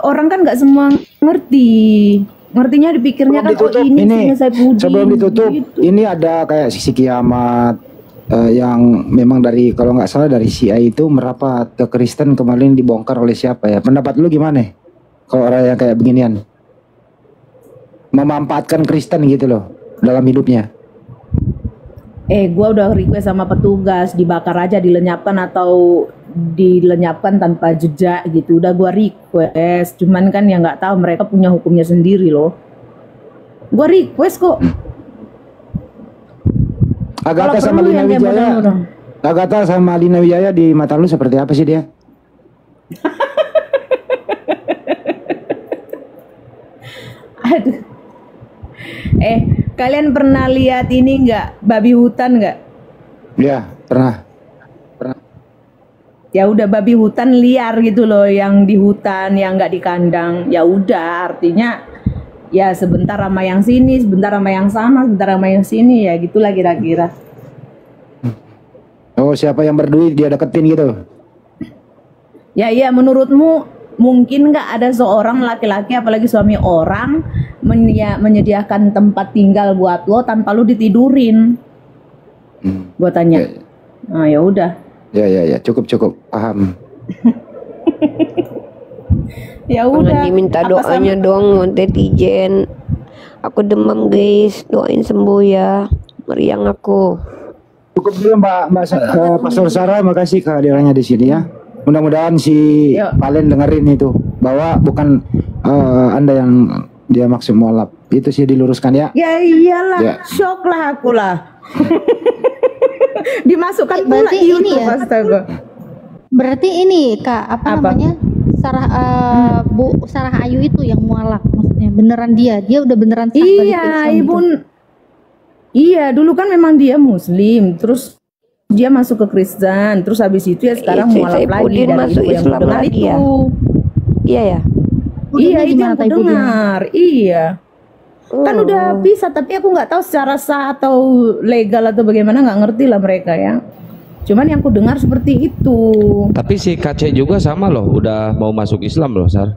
orang kan nggak semua ngertinya dipikirnya kan Ditutup, ini ini isinya Saifuddin sebelum ditutup gitu. ini ada kayak sisi kiamat yang memang dari kalau nggak salah dari Syiah itu merapat ke Kristen, kemarin dibongkar oleh siapa ya? Pendapat lu gimana kalau orang yang kayak beginian memanfaatkan Kristen gitu loh dalam hidupnya? Gua udah request sama petugas dibakar aja, dilenyapkan atau dilenyapkan tanpa jejak gitu. Udah gua request, cuman kan ya nggak tahu, mereka punya hukumnya sendiri loh. Gua request kok. Agatha Kalau sama perlu Lina yang kayak Wijaya, orang-orang. Agatha sama Lina Wijaya di mata lu seperti apa sih dia? Aduh. Kalian pernah lihat ini nggak, babi hutan nggak? Ya, pernah. Ya udah, babi hutan liar gitu loh, yang di hutan, yang nggak di kandang. Ya udah, artinya ya sebentar sama yang sini, sebentar sama yang sama, sebentar sama yang sini, ya gitulah kira-kira. Oh, siapa yang berduit dia deketin gitu? Ya iya, menurutmu mungkin nggak ada seorang laki-laki apalagi suami orang menyediakan tempat tinggal buat lo tanpa lo ditidurin? Gua tanya. Nah ya udah. Ya, cukup paham. Ya udah. Diminta doanya dong, netizen. Aku demam guys, doain sembuh ya, meriang aku. Cukup dulu Mbak Pastor Sarah, makasih kehadirannya di sini ya. Mudah-mudahan si Palen dengerin itu bahwa bukan Anda yang dia maksud mualaf. Itu sih diluruskan ya. Ya iyalah, shock lah aku lah. Dimasukkan pula berarti YouTube, ini ya. astaga. Berarti ini Kak, apa namanya? Bu Sarah Ayu itu yang mualaf maksudnya. Beneran dia udah beneran sah balik ke Iya, Islam Ibu. gitu. Iya, dulu kan memang dia Muslim, terus dia masuk ke Kristen, terus habis itu ya sekarang mualaf lagi dari masuk info yang Islam dengar lagi itu. ya? Iya ya. Iya, itu yang Gimana, aku Ibu? dengar. Iya. Kan udah bisa, tapi aku nggak tahu secara sah atau legal atau bagaimana, nggak ngerti lah mereka ya. Cuman yang aku dengar seperti itu. Tapi si KC juga sama loh, udah mau masuk Islam loh, Sar.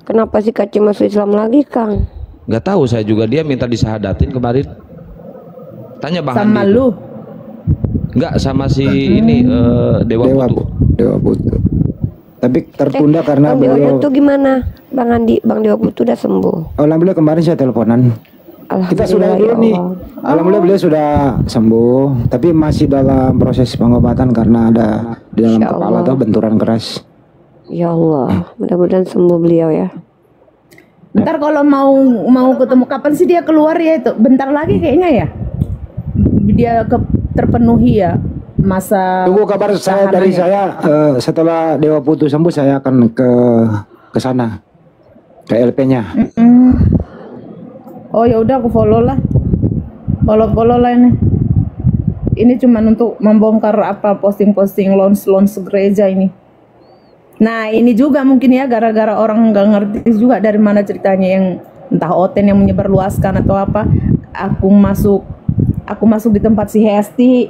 Kenapa sih Kaci masuk Islam lagi, Kang? Nggak tahu, saya juga dia minta disahadatin kemarin. Tanya Bang Sama Andi itu. lu. Enggak, sama si ini Dewa Putu. Dewa Putu. Tapi tertunda karena Bang Dewa beliau. Putu gimana? Bang Andi, Bang Dewa Putu udah sembuh. Alhamdulillah kemarin saya teleponan. Kita sudah dulu nih. Alhamdulillah beliau sudah sembuh, tapi masih dalam proses pengobatan karena ada di dalam Insya kepala Allah. tuh benturan keras. Ya Allah, mudah-mudahan sembuh beliau ya. Ntar kalau mau ketemu, kapan sih dia keluar ya itu? Bentar lagi kayaknya ya. Dia terpenuhi ya masa. Tunggu kabar saya dari saya setelah Dewa Putu sembuh saya akan ke sana, ke LP-nya. Oh ya udah, aku follow lah ini. Ini cuman untuk membongkar apa posting-posting launch gereja ini. Nah ini juga mungkin ya gara-gara orang nggak ngerti juga dari mana ceritanya, yang entah Oten yang menyebarluaskan atau apa. Aku masuk di tempat si Hesti,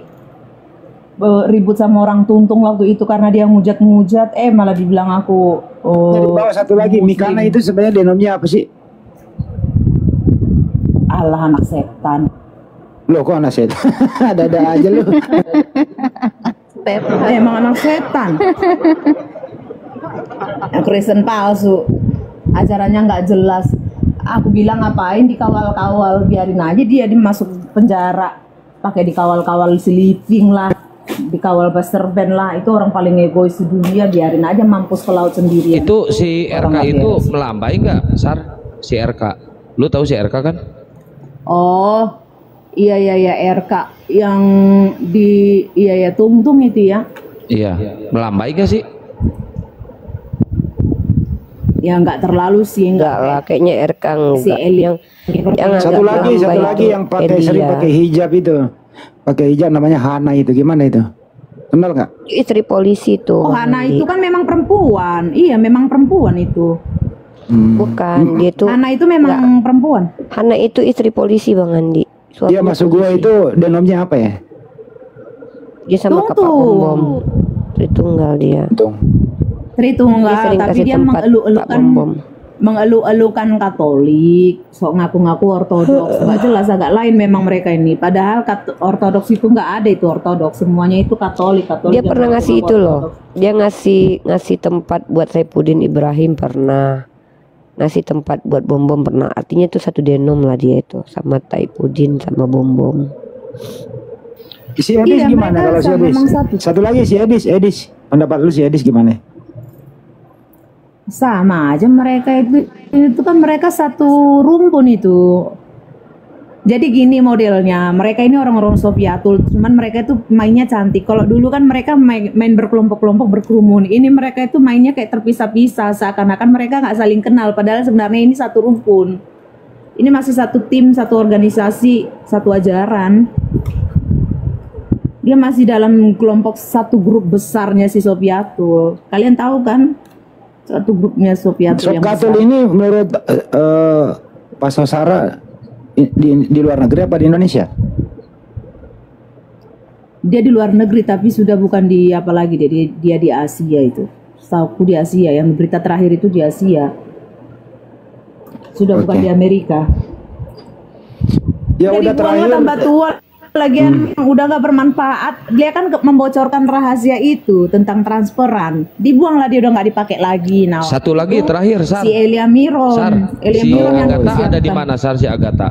ribut sama orang Tuntung waktu itu karena dia ngujat-ngujat, malah dibilang aku. Jadi bawa satu lagi, Muslim. Mikana itu sebenarnya denomnya apa sih? Allah, anak setan. Loh kok anak setan? Ada-ada aja lu. Emang anak setan. Yang Kristen palsu, ajarannya nggak jelas. Aku bilang ngapain dikawal-kawal, biarin aja dia dimasuk penjara, pakai dikawal-kawal sleeping lah, dikawal Pastor Ben lah. Itu orang paling egois di dunia, biarin aja mampus ke laut sendirian. Itu si Orang RK nggak itu beres. melambai nggak, Sar? Si RK, lu tahu si RK kan? Oh iya RK yang di Tungtung itu ya. Iya, melambai gak sih? Ya nggak terlalu sih, Enggak lah, kayaknya RK Si enggak. Eli. Yang Satu agak lagi lambai itu yang pakai Elia. sering pakai hijab itu. Pakai hijab namanya Hana itu, gimana itu? Kenal nggak? Istri polisi tuh. Oh Hana itu kan memang perempuan. Iya memang perempuan itu. Bukan, dia tuh Hana itu memang perempuan. Hana itu istri polisi Bang Andi. Dia masuk gua itu denomnya apa ya? Dia sama Kak Pak Bom. Tritunggal dia. Tritunggal, tapi dia mengeluh-elukan Katolik, sok ngaku-ngaku Ortodoks, nggak jelas agak lain memang mereka ini. Padahal Ortodoks itu nggak ada itu Ortodoks, semuanya itu Katolik. Dia pernah ngasih itu loh, dia ngasih tempat buat Saifuddin Ibrahim pernah, ngasih tempat buat Bom pernah. Artinya itu satu denom lah dia itu sama Saifuddin sama Bom. Si Edis gimana kalau si Edis? Satu lagi si Edis. Pendapat lu si Edis gimana? Sama aja mereka itu kan mereka satu rumpun itu. Jadi gini modelnya, mereka ini orang-orang Sofyatul, cuman mereka itu mainnya cantik. Kalau dulu kan mereka main berkelompok-kelompok berkerumun. Ini mereka itu mainnya kayak terpisah-pisah, seakan-akan mereka nggak saling kenal. Padahal sebenarnya ini satu rumpun. Ini masih satu tim, satu organisasi, satu ajaran. Dia masih dalam kelompok satu grup besarnya si Sofyatul. Kalian tahu kan? Satu grupnya Sofyatul yang besar. Sofyatul ini menurut Pastor Sarah di luar negeri apa di Indonesia? Dia di luar negeri tapi sudah bukan di apa lagi, dia di Asia itu. Setahuku di Asia, yang berita terakhir itu di Asia. Sudah bukan di Amerika. Ya jadi udah terakhir tambah tua lagian udah gak bermanfaat. Dia kan membocorkan rahasia itu tentang transferan. Dibuanglah, dia udah gak dipakai lagi. Nah, satu lagi terakhir Sar. Si Elia Miron. Si Agatha ada di mana Sar, si Agatha?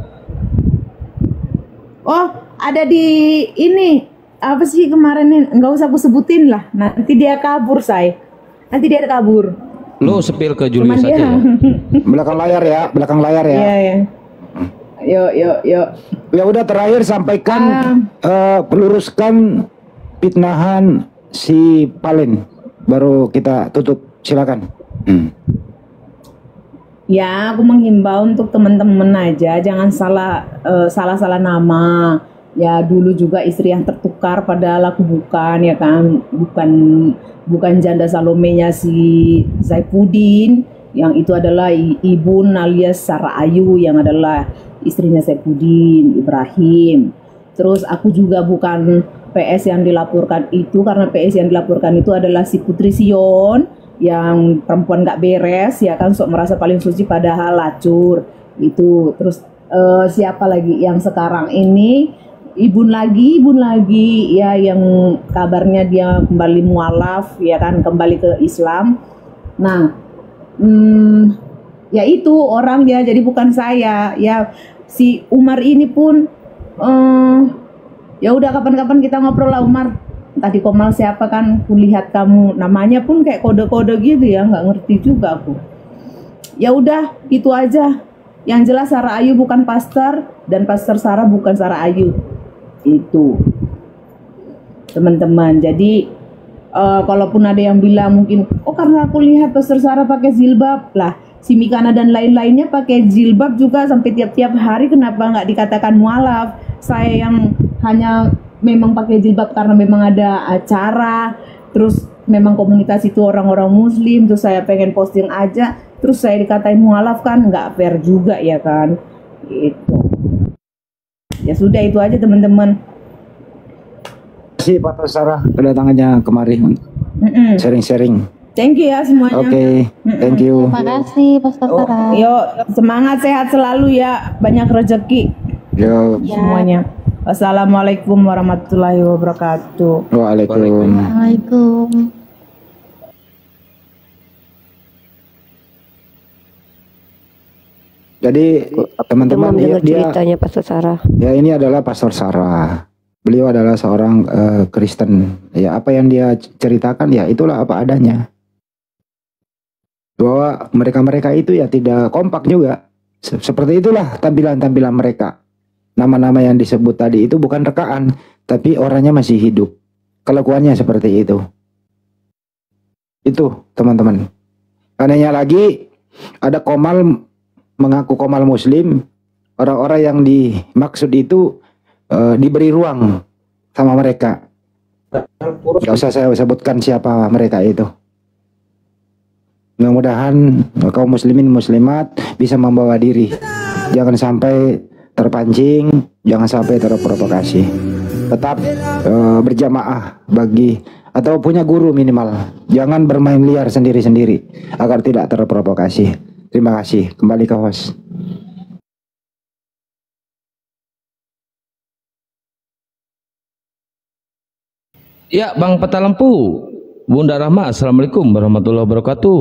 Oh, ada di ini. Apa sih kemarin nih? Nggak usah aku sebutin lah. Nanti dia kabur, say. Nanti dia kabur. Lu sepil ke Julius aja ya. Belakang layar ya. Iya, iya. Yuk. Ya udah terakhir sampaikan peluruskan fitnahan si Palen, baru kita tutup, silakan. Ya, aku menghimbau untuk teman-teman aja jangan salah nama. Ya dulu juga istri yang tertukar padahal aku bukan, ya kan, bukan janda Salomenya si Saifuddin, yang itu adalah Ibun alias Sarah Ayu yang adalah istrinya Saifuddin Ibrahim. Terus aku juga bukan PS yang dilaporkan itu, karena PS yang dilaporkan itu adalah si Putri Sion yang perempuan gak beres, ya kan, sok merasa paling suci padahal lacur itu. Terus siapa lagi yang sekarang ini Ibun lagi ya, yang kabarnya dia kembali mualaf, ya kan, kembali ke Islam. Nah ya itu orang ya, jadi bukan saya ya. Si Umar ini pun ya udah kapan-kapan kita ngobrol lah Umar. Tadi Komal siapa kan, kulihat kamu namanya pun kayak kode-kode gitu ya, nggak ngerti juga aku. Ya udah itu aja. Yang jelas Sarah Ayu bukan pastor dan Pastor Sarah bukan Sarah Ayu. Itu teman-teman. Jadi kalaupun ada yang bilang mungkin, oh karena aku lihat Pastor Sarah pakai jilbab lah, si Mikana dan lain-lainnya pakai jilbab juga sampai tiap-tiap hari, kenapa nggak dikatakan mualaf? Saya yang hanya memang pakai jilbab karena memang ada acara, terus memang komunitas itu orang-orang muslim, terus saya pengen posting aja, terus saya dikatain mualaf, kan nggak fair juga ya kan. Itu ya sudah, itu aja teman-teman. Terima kasih Pak Sarah kedatangannya kemari, sharing-sharing. Thank you ya semuanya. Oke, thank you. Terima kasih Pastor Sarah. Yuk, semangat, sehat selalu ya, banyak rezeki. Yo. Semuanya. Wassalamualaikum warahmatullahi wabarakatuh. Waalaikumsalam. Jadi teman-teman, dia ceritanya Pastor Sarah. Ya, ini adalah Pastor Sarah. Beliau adalah seorang Kristen. Ya, apa yang dia ceritakan ya itulah apa adanya. Bahwa mereka-mereka itu ya tidak kompak juga. Seperti itulah tampilan-tampilan mereka. Nama-nama yang disebut tadi itu bukan rekaan, tapi orangnya masih hidup. Kelakuannya seperti itu. Itu teman-teman. Anehnya lagi, ada Komal mengaku Komal Muslim. Orang-orang yang dimaksud itu diberi ruang sama mereka. Gak usah saya sebutkan siapa mereka itu. Mudah-mudahan kaum muslimin muslimat bisa membawa diri. Jangan sampai terpancing, jangan sampai terprovokasi. Tetap berjamaah atau punya guru minimal. Jangan bermain liar sendiri-sendiri agar tidak terprovokasi. Terima kasih. Kembali ke host. Ya, Bang Peta Lampu. Bunda Rahma, Assalamualaikum warahmatullahi wabarakatuh.